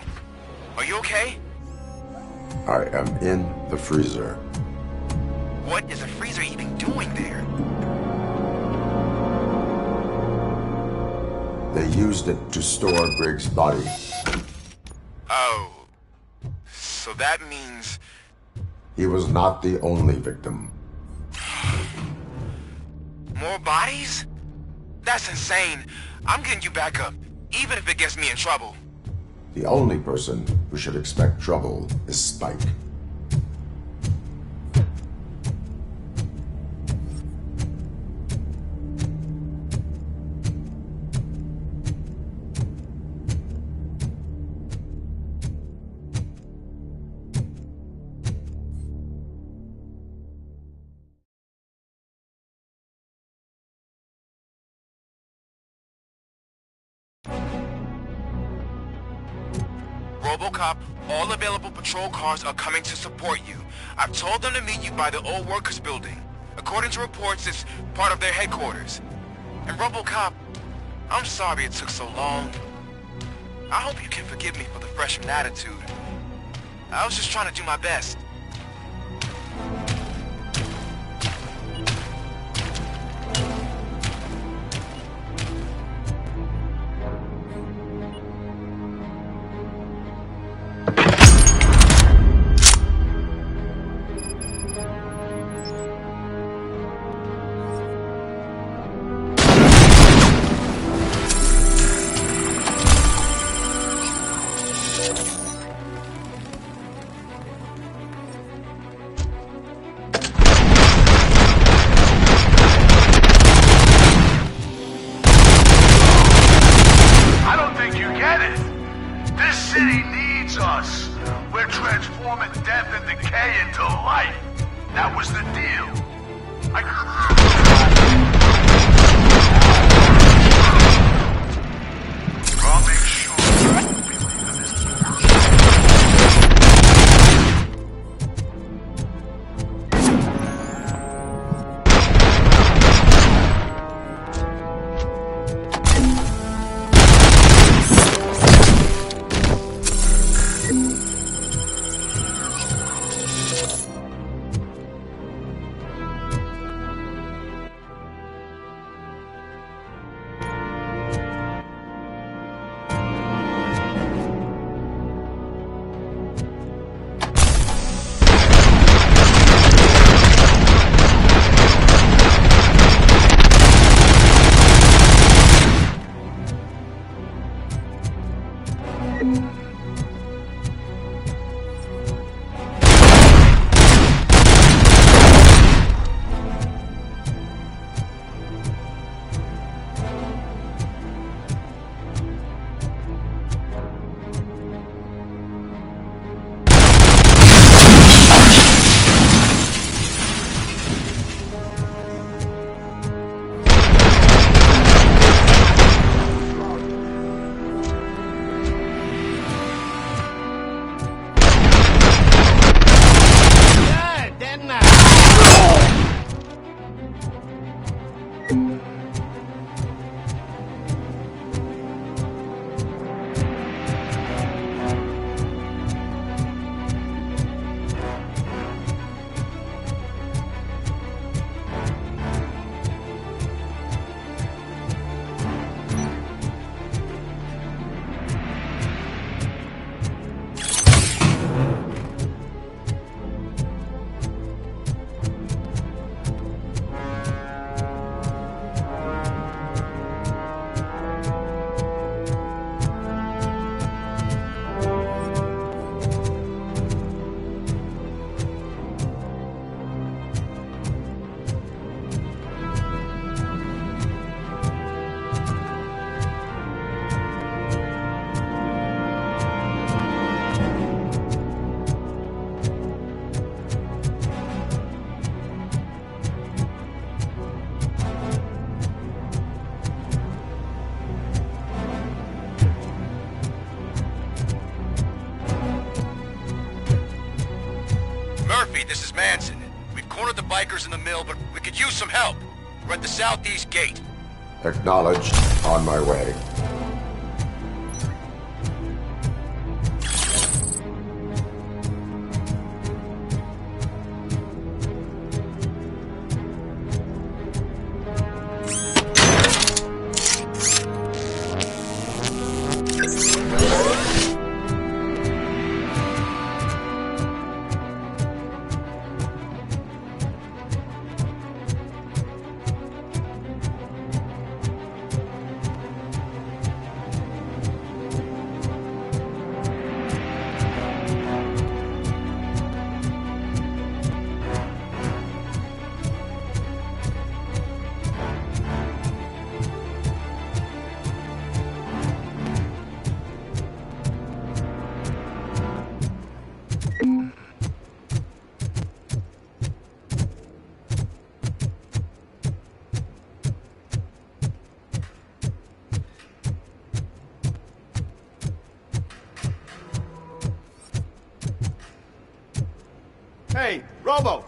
Are you okay? I am in the freezer. What is a freezer even doing there? They used it to store Briggs' body. Oh. So that means... He was not the only victim. More bodies? That's insane. I'm getting you back up, even if it gets me in trouble. The only person who should expect trouble is Spike. Robocop, all available patrol cars are coming to support you. I've told them to meet you by the old workers building. According to reports, it's part of their headquarters. And Robocop, I'm sorry it took so long. I hope you can forgive me for the freshman attitude. I was just trying to do my best. This is Manson. We've cornered the bikers in the mill, but we could use some help. We're at the southeast gate. Acknowledged. On my way. Robo!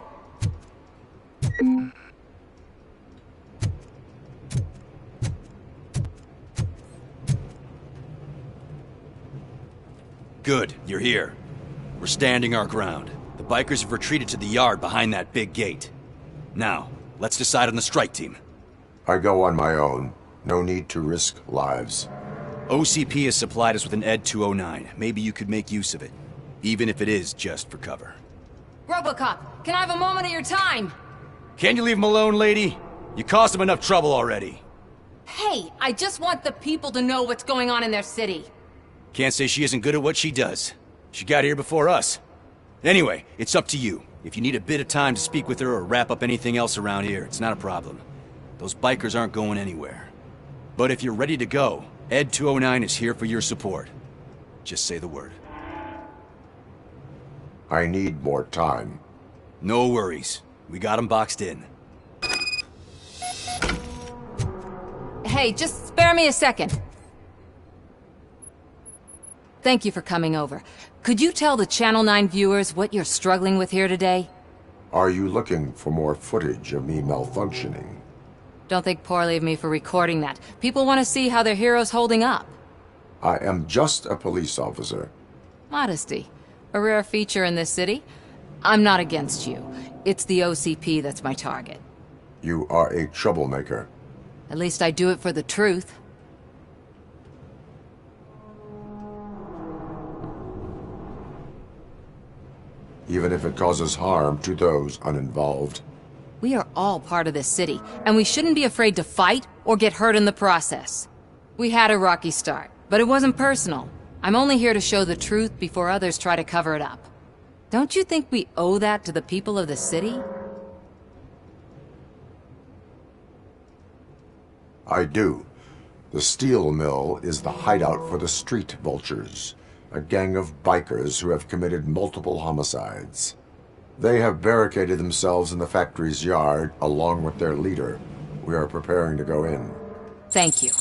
Good, you're here. We're standing our ground. The bikers have retreated to the yard behind that big gate. Now, let's decide on the strike team. I go on my own. No need to risk lives. OCP has supplied us with an ED 209. Maybe you could make use of it, even if it is just for cover. Robocop, can I have a moment of your time? Can you leave him alone, lady? You caused him enough trouble already. Hey, I just want the people to know what's going on in their city. Can't say she isn't good at what she does. She got here before us. Anyway, it's up to you. If you need a bit of time to speak with her or wrap up anything else around here, it's not a problem. Those bikers aren't going anywhere. But if you're ready to go, ED 209 is here for your support. Just say the word. I need more time. No worries. We got him boxed in. Hey, just spare me a second. Thank you for coming over. Could you tell the Channel 9 viewers what you're struggling with here today? Are you looking for more footage of me malfunctioning? Don't think poorly of me for recording that. People want to see how their hero's holding up. I am just a police officer. Modesty. A rare feature in this city. I'm not against you. It's the OCP that's my target. You are a troublemaker. At least I do it for the truth. Even if it causes harm to those uninvolved. We are all part of this city, and we shouldn't be afraid to fight or get hurt in the process. We had a rocky start, but it wasn't personal. I'm only here to show the truth before others try to cover it up. Don't you think we owe that to the people of the city? I do. The steel mill is the hideout for the street vultures, a gang of bikers who have committed multiple homicides. They have barricaded themselves in the factory's yard along with their leader. We are preparing to go in. Thank you.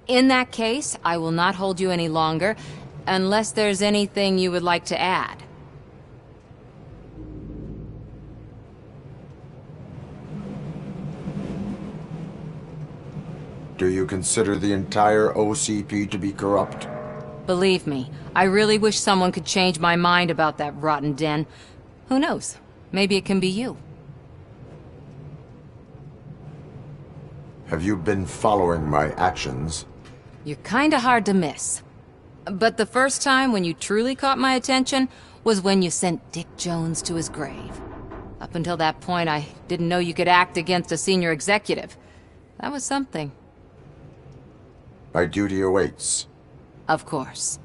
In that case, I will not hold you any longer, unless there's anything you would like to add. Do you consider the entire OCP to be corrupt? Believe me, I really wish someone could change my mind about that rotten den. Who knows? Maybe it can be you. Have you been following my actions? You're kinda hard to miss. But the first time when you truly caught my attention was when you sent Dick Jones to his grave. Up until that point, I didn't know you could act against a senior executive. That was something. My duty awaits. Of course.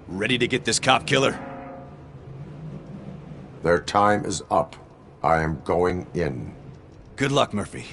Ready to get this cop killer? Their time is up. I am going in. Good luck, Murphy.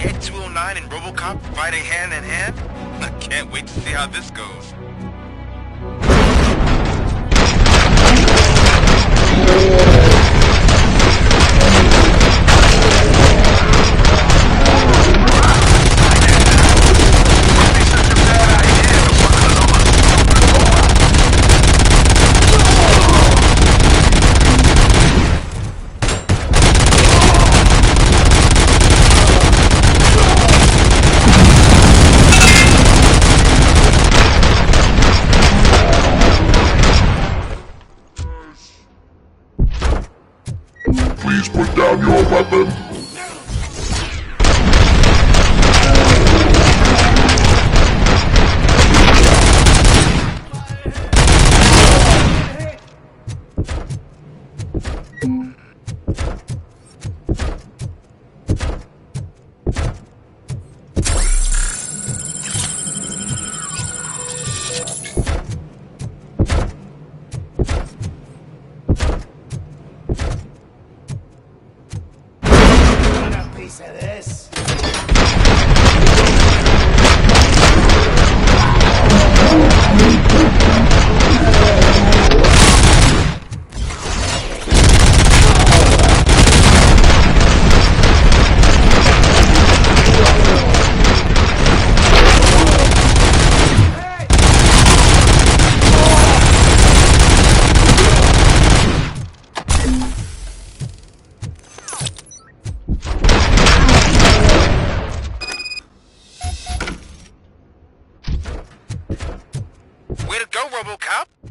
Ed 209 and Robocop fighting hand in hand? I can't wait to see how this goes. Please put down your weapon. Way to go, Robocop! Oh,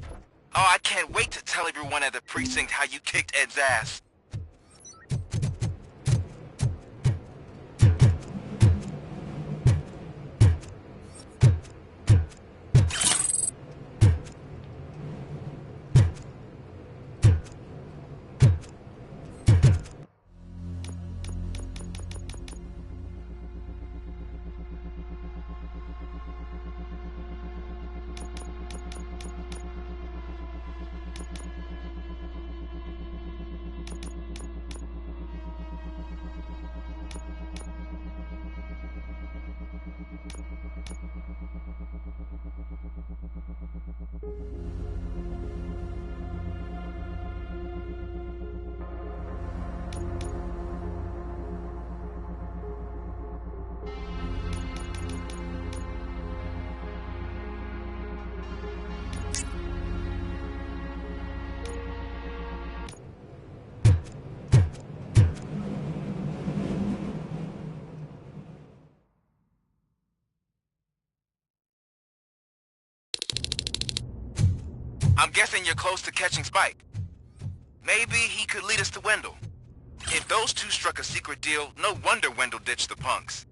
I can't wait to tell everyone at the precinct how you kicked Ed's ass. I'm guessing you're close to catching Spike. Maybe he could lead us to Wendell. If those two struck a secret deal, no wonder Wendell ditched the punks.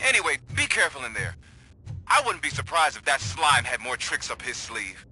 Anyway, be careful in there. I wouldn't be surprised if that slime had more tricks up his sleeve.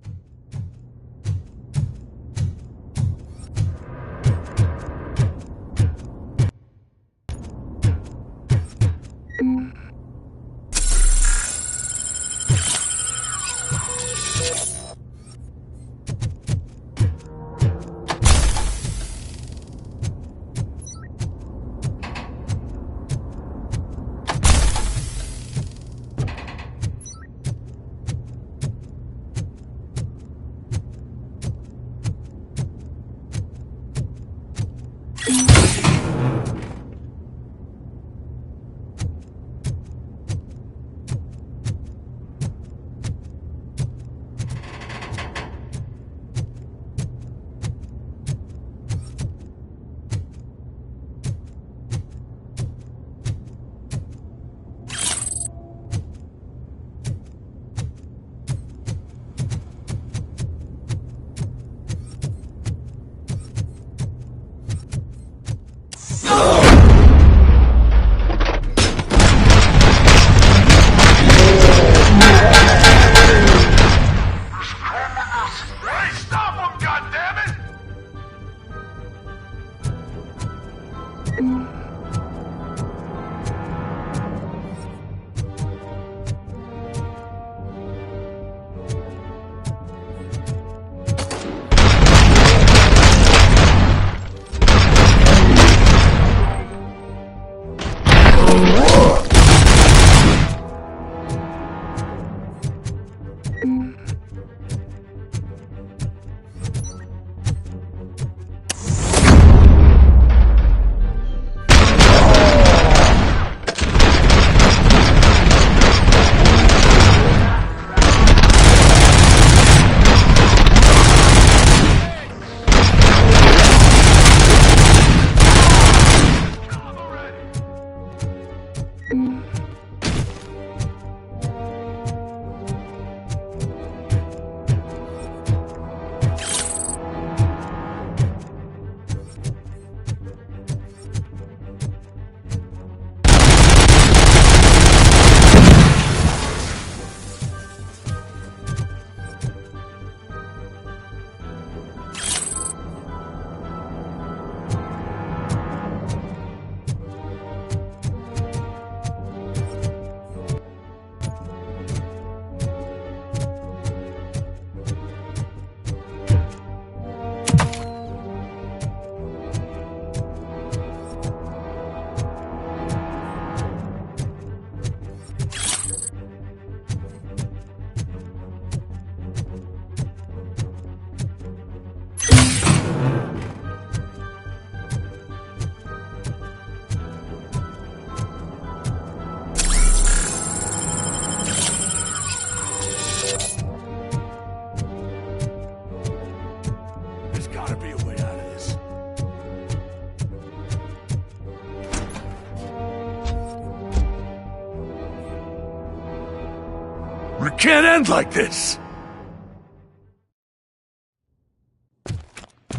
It can't end like this.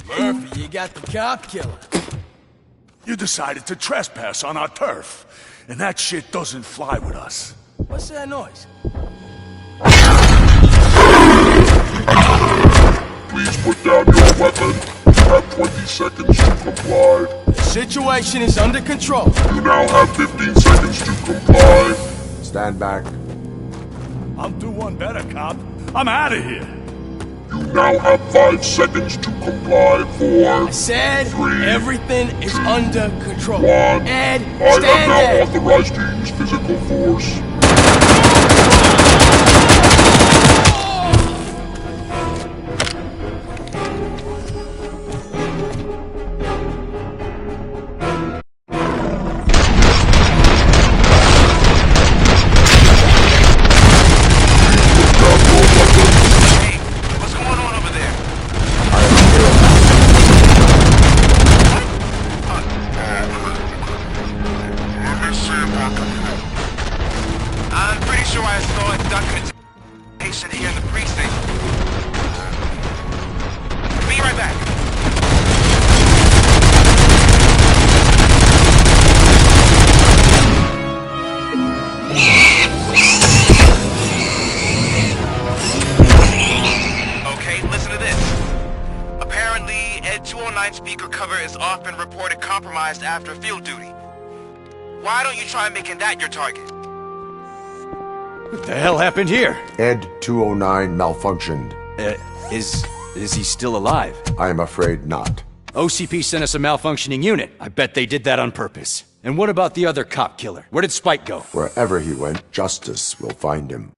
Murphy, you got the cop killer. You decided to trespass on our turf, and that shit doesn't fly with us. What's that noise? Please put down your weapon. You have 20 seconds to comply. The situation is under control. You now have 15 seconds to comply. Stand back. I'll do one better, cop. I'm out of here. You now have 5 seconds to comply. 4. I said 3. everything is under control. 1. Ed, I stand am now there. authorized to use physical force. I'm pretty sure I saw a documentation here in the precinct. Be right back. Okay, listen to this. Apparently, Ed 209 speaker cover is often reported compromised after field duty. Why don't you try making that your target? What the hell happened here? Ed 209 malfunctioned. Is he still alive? I am afraid not. OCP sent us a malfunctioning unit. I bet they did that on purpose. And what about the other cop killer? Where did Spike go? Wherever he went, justice will find him.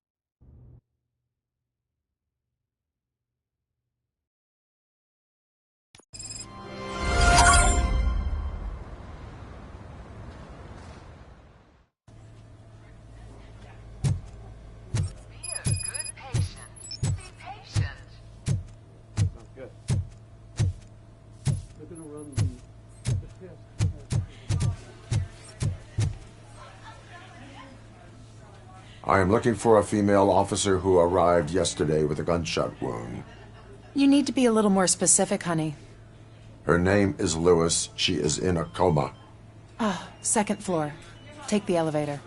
I am looking for a female officer who arrived yesterday with a gunshot wound. You need to be a little more specific, honey. Her name is Lewis. She is in a coma. Ah, second floor. Take the elevator.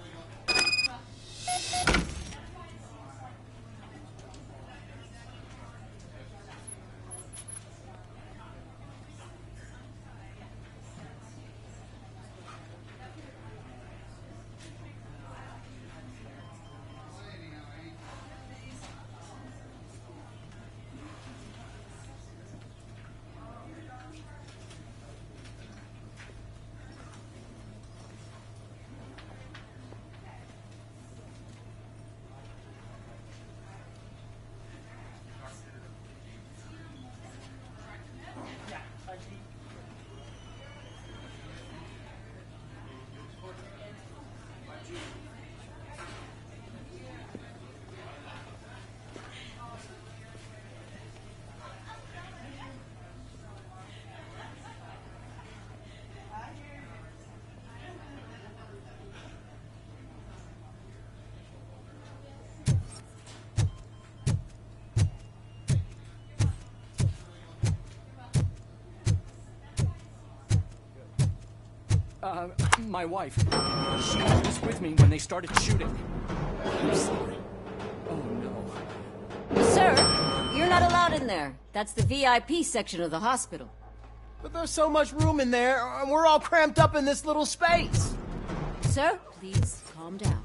My wife. She was with me when they started shooting. I'm sorry. Oh, no. Sir, you're not allowed in there. That's the VIP section of the hospital. But there's so much room in there, and we're all cramped up in this little space. Sir, please calm down.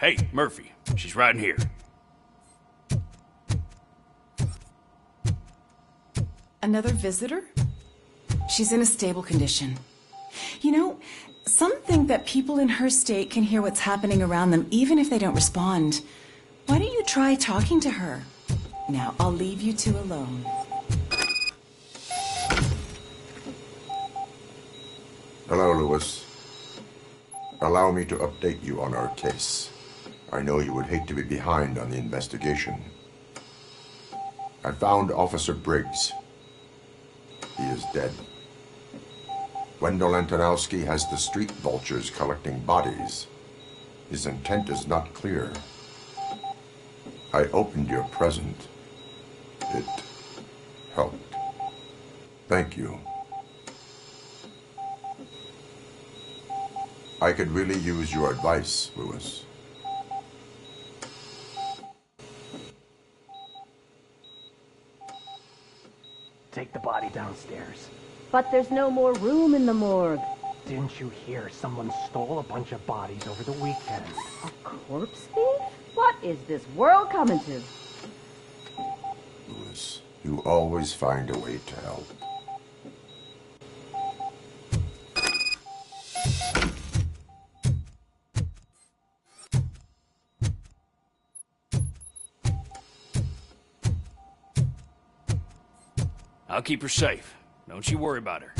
Hey, Murphy. She's right in here. Another visitor? She's in a stable condition. You know, some think that people in her state can hear what's happening around them even if they don't respond. Why don't you try talking to her? Now, I'll leave you two alone. Hello, Lewis. Allow me to update you on our case. I know you would hate to be behind on the investigation. I found Officer Briggs. He is dead. Wendell Antonowski has the street vultures collecting bodies. His intent is not clear. I opened your present. It helped. Thank you. I could really use your advice, Lewis. Take the body downstairs. But there's no more room in the morgue. Didn't you hear someone stole a bunch of bodies over the weekend? A corpse thief? What is this world coming to? Lewis, you always find a way to help. I'll keep her safe. Don't you worry about her.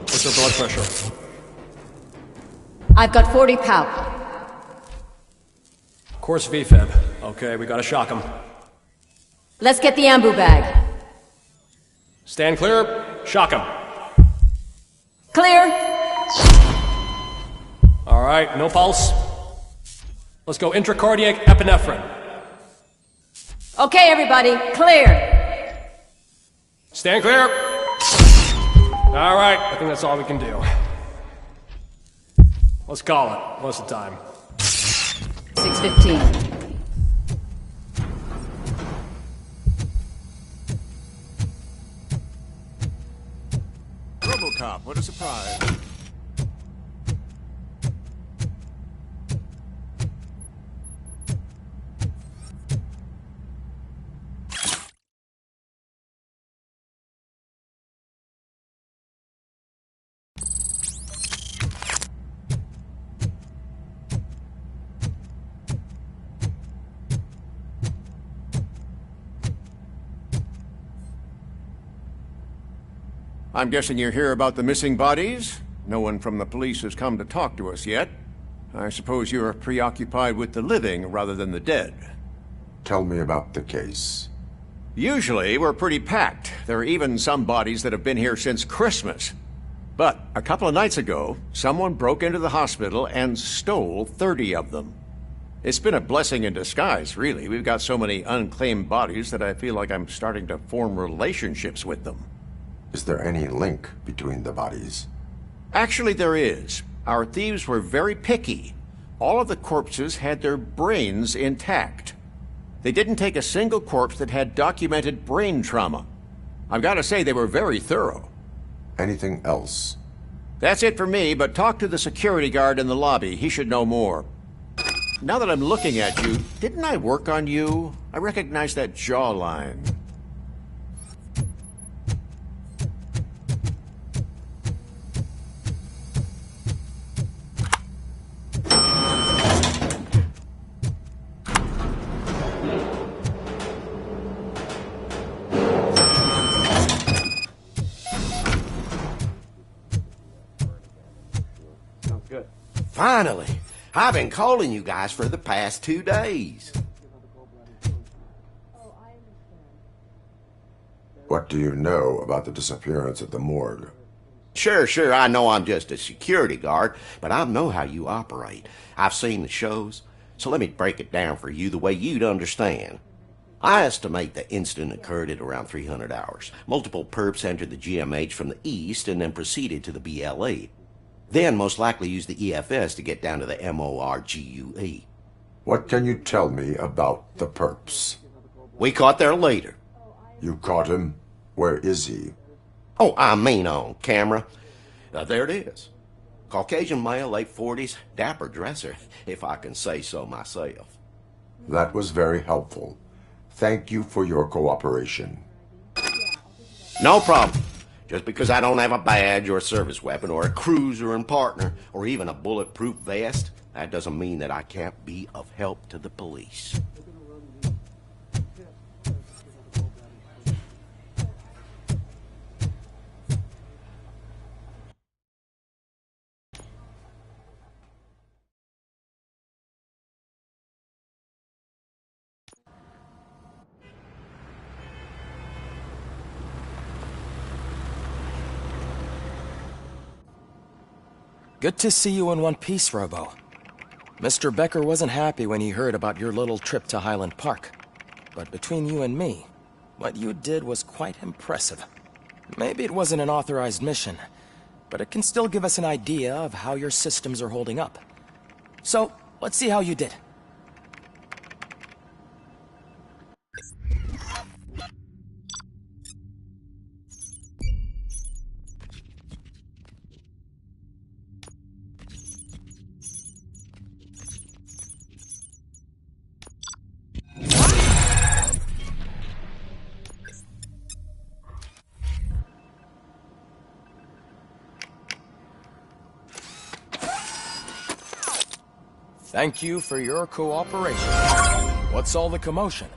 What's her blood pressure? I've got 40 pow. Course VFib. Okay, we gotta shock him. Let's get the ambu bag. Stand clear. Shock him. Clear. All right, no pulse. Let's go intracardiac epinephrine. Okay, everybody, clear. Stand clear. All right, I think that's all we can do. Let's call it. What's the time? 6:15. Robocop, what a surprise. I'm guessing you're here about the missing bodies? No one from the police has come to talk to us yet. I suppose you're preoccupied with the living rather than the dead. Tell me about the case. Usually, we're pretty packed. There are even some bodies that have been here since Christmas. But a couple of nights ago, someone broke into the hospital and stole 30 of them. It's been a blessing in disguise, really. We've got so many unclaimed bodies that I feel like I'm starting to form relationships with them. Is there any link between the bodies? Actually, there is. Our thieves were very picky. All of the corpses had their brains intact. They didn't take a single corpse that had documented brain trauma. I've got to say, they were very thorough. Anything else? That's it for me, but talk to the security guard in the lobby. He should know more. Now that I'm looking at you, didn't I work on you? I recognize that jawline. Finally! I've been calling you guys for the past 2 days. What do you know about the disappearance at the morgue? Sure, I know I'm just a security guard, but I know how you operate. I've seen the shows, so let me break it down for you the way you'd understand. I estimate the incident occurred at around 300 hours. Multiple perps entered the GMH from the east and then proceeded to the BLE. Then most likely used the EFS to get down to the MORGUE. What can you tell me about the perps? We caught their leader. You caught him? Where is he? Oh, I mean on camera. There it is. Caucasian male, late 40s, dapper dresser, if I can say so myself. That was very helpful. Thank you for your cooperation. No problem. Just because I don't have a badge or a service weapon or a cruiser and partner or even a bulletproof vest, that doesn't mean that I can't be of help to the police. Good to see you in one piece, Robo. Mr. Becker wasn't happy when he heard about your little trip to Highland Park. But between you and me, what you did was quite impressive. Maybe it wasn't an authorized mission, but it can still give us an idea of how your systems are holding up. So, let's see how you did. Thank you for your cooperation. What's all the commotion?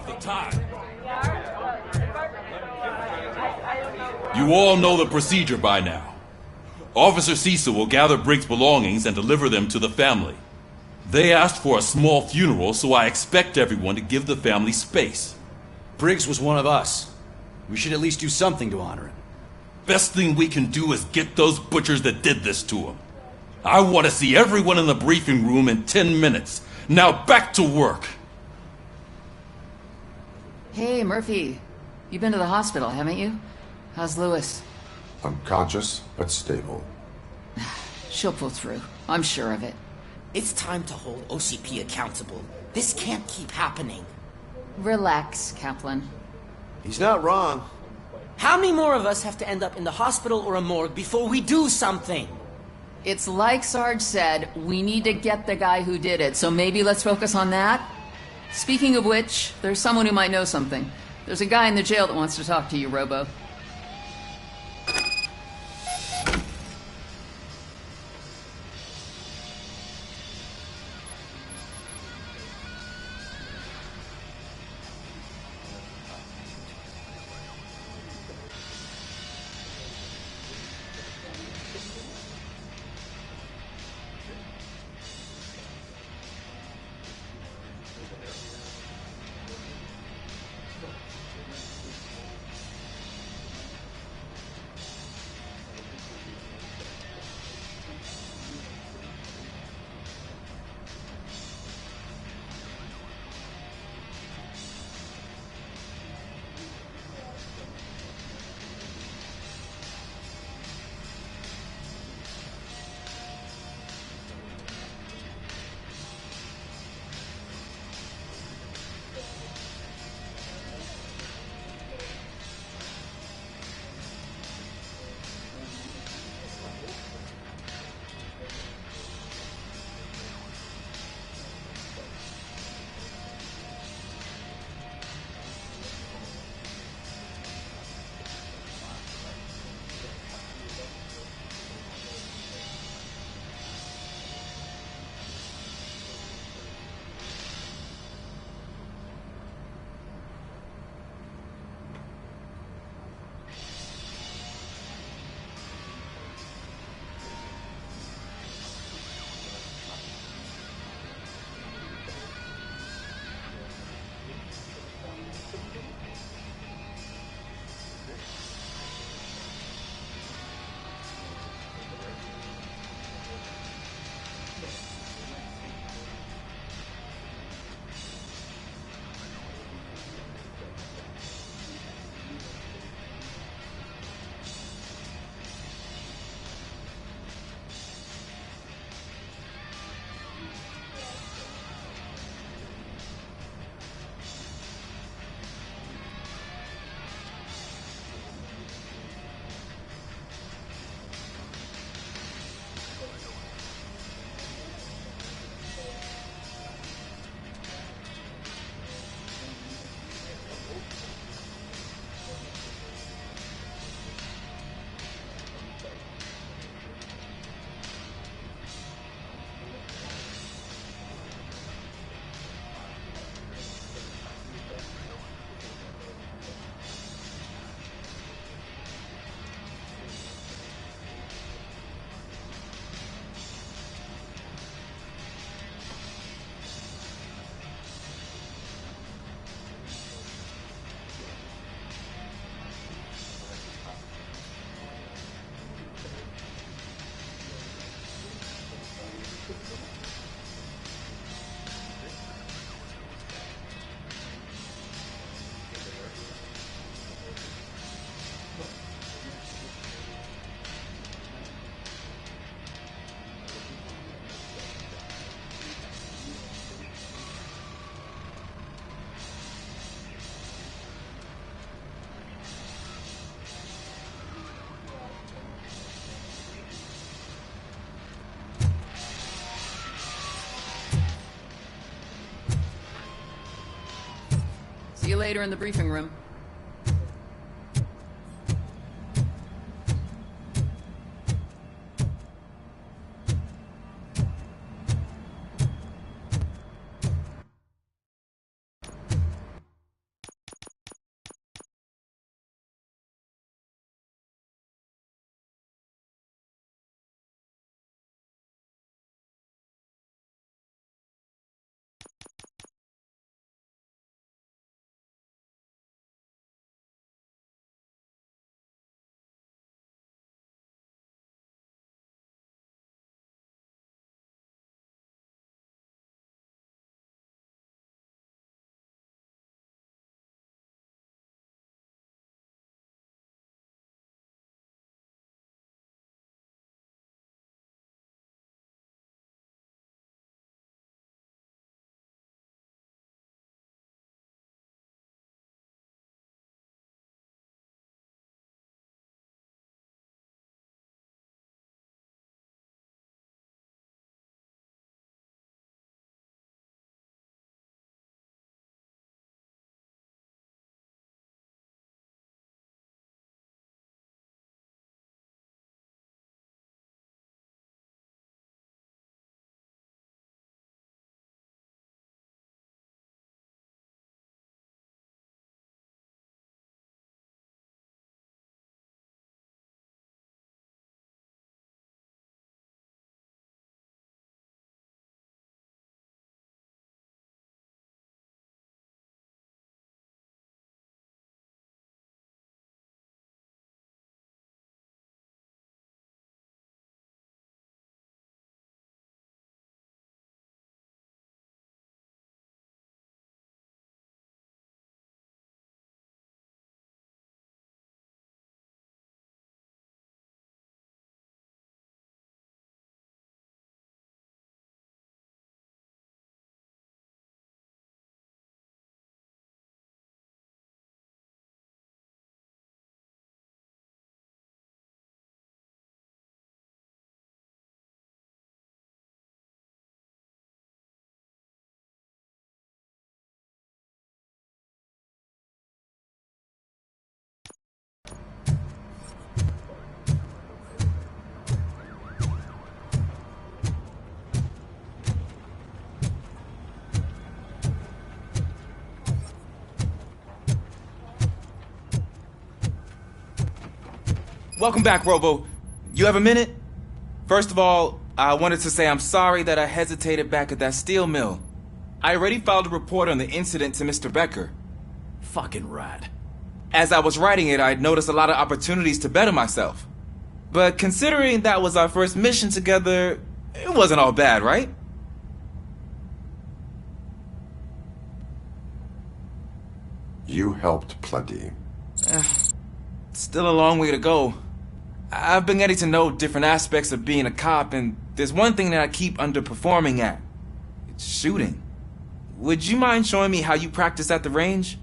about the time. You all know the procedure by now. Officer Cecil will gather Briggs' belongings and deliver them to the family. They asked for a small funeral, so I expect everyone to give the family space. Briggs was one of us. We should at least do something to honor him. Best thing we can do is get those butchers that did this to him. I want to see everyone in the briefing room in 10 minutes. Now back to work. Hey, Murphy. You've been to the hospital, haven't you? How's Lewis? Unconscious, but stable. She'll pull through. I'm sure of it. It's time to hold OCP accountable. This can't keep happening. Relax, Kaplan. He's not wrong. How many more of us have to end up in the hospital or a morgue before we do something? It's like Sarge said, we need to get the guy who did it, so maybe let's focus on that? Speaking of which, there's someone who might know something. There's a guy in the jail that wants to talk to you, Robo. See you later in the briefing room. Welcome back, Robo. You have a minute? First of all, I wanted to say I'm sorry that I hesitated back at that steel mill. I already filed a report on the incident to Mr. Becker. Fucking rat. As I was writing it, I'd noticed a lot of opportunities to better myself. But considering that was our first mission together, it wasn't all bad, right? You helped plenty. Still a long way to go. I've been getting to know different aspects of being a cop, and there's one thing that I keep underperforming at. It's shooting. Would you mind showing me how you practice at the range?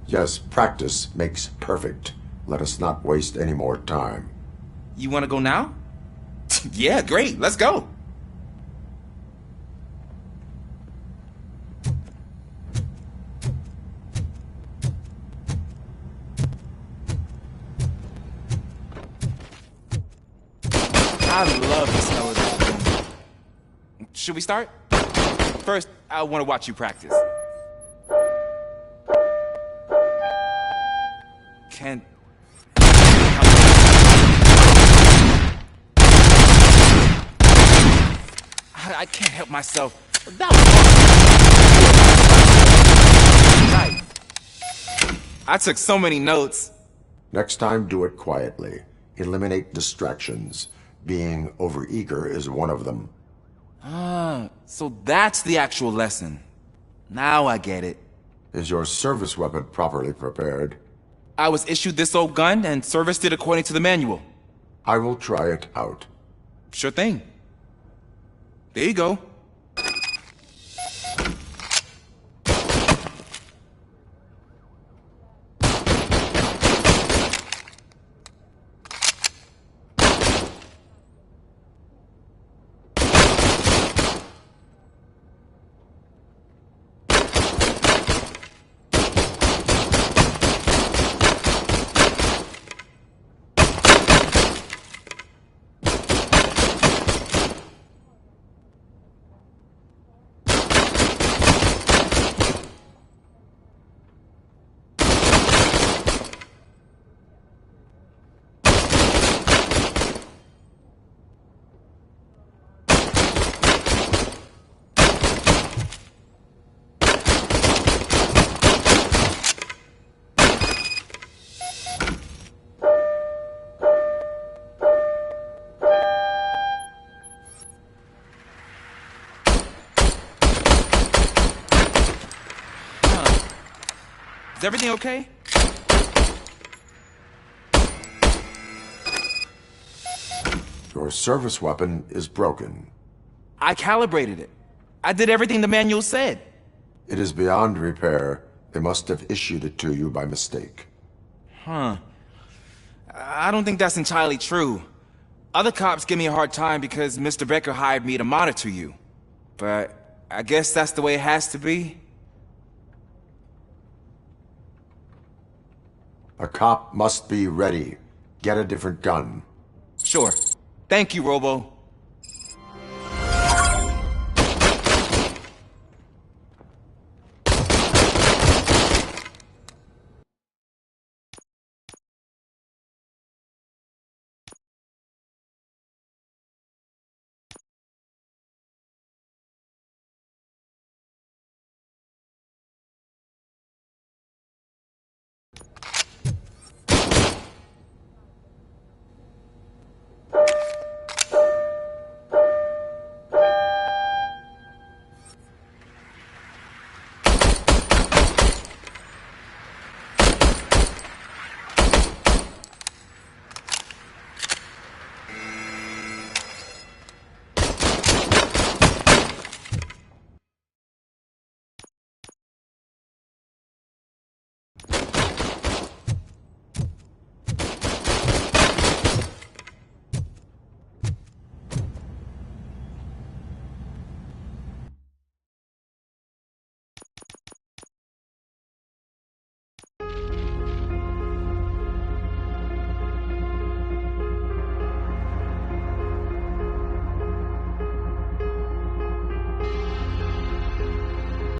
Yes, practice makes perfect. Let us not waste any more time. You want to go now? Yeah, great. Let's go. I love the smell of this room. Should we start? First, I want to watch you practice. Can... I can't help myself. That was... Right. I took so many notes. Next time, do it quietly. Eliminate distractions. Being overeager is one of them. Ah, so that's the actual lesson. Now I get it. Is your service weapon properly prepared? I was issued this old gun and serviced it according to the manual. I will try it out. Sure thing. There you go. Is everything okay? Your service weapon is broken. I calibrated it. I did everything the manual said. It is beyond repair. They must have issued it to you by mistake. Huh. I don't think that's entirely true. Other cops give me a hard time because Mr. Becker hired me to monitor you. But I guess that's the way it has to be. A cop must be ready. Get a different gun. Sure. Thank you, Robo.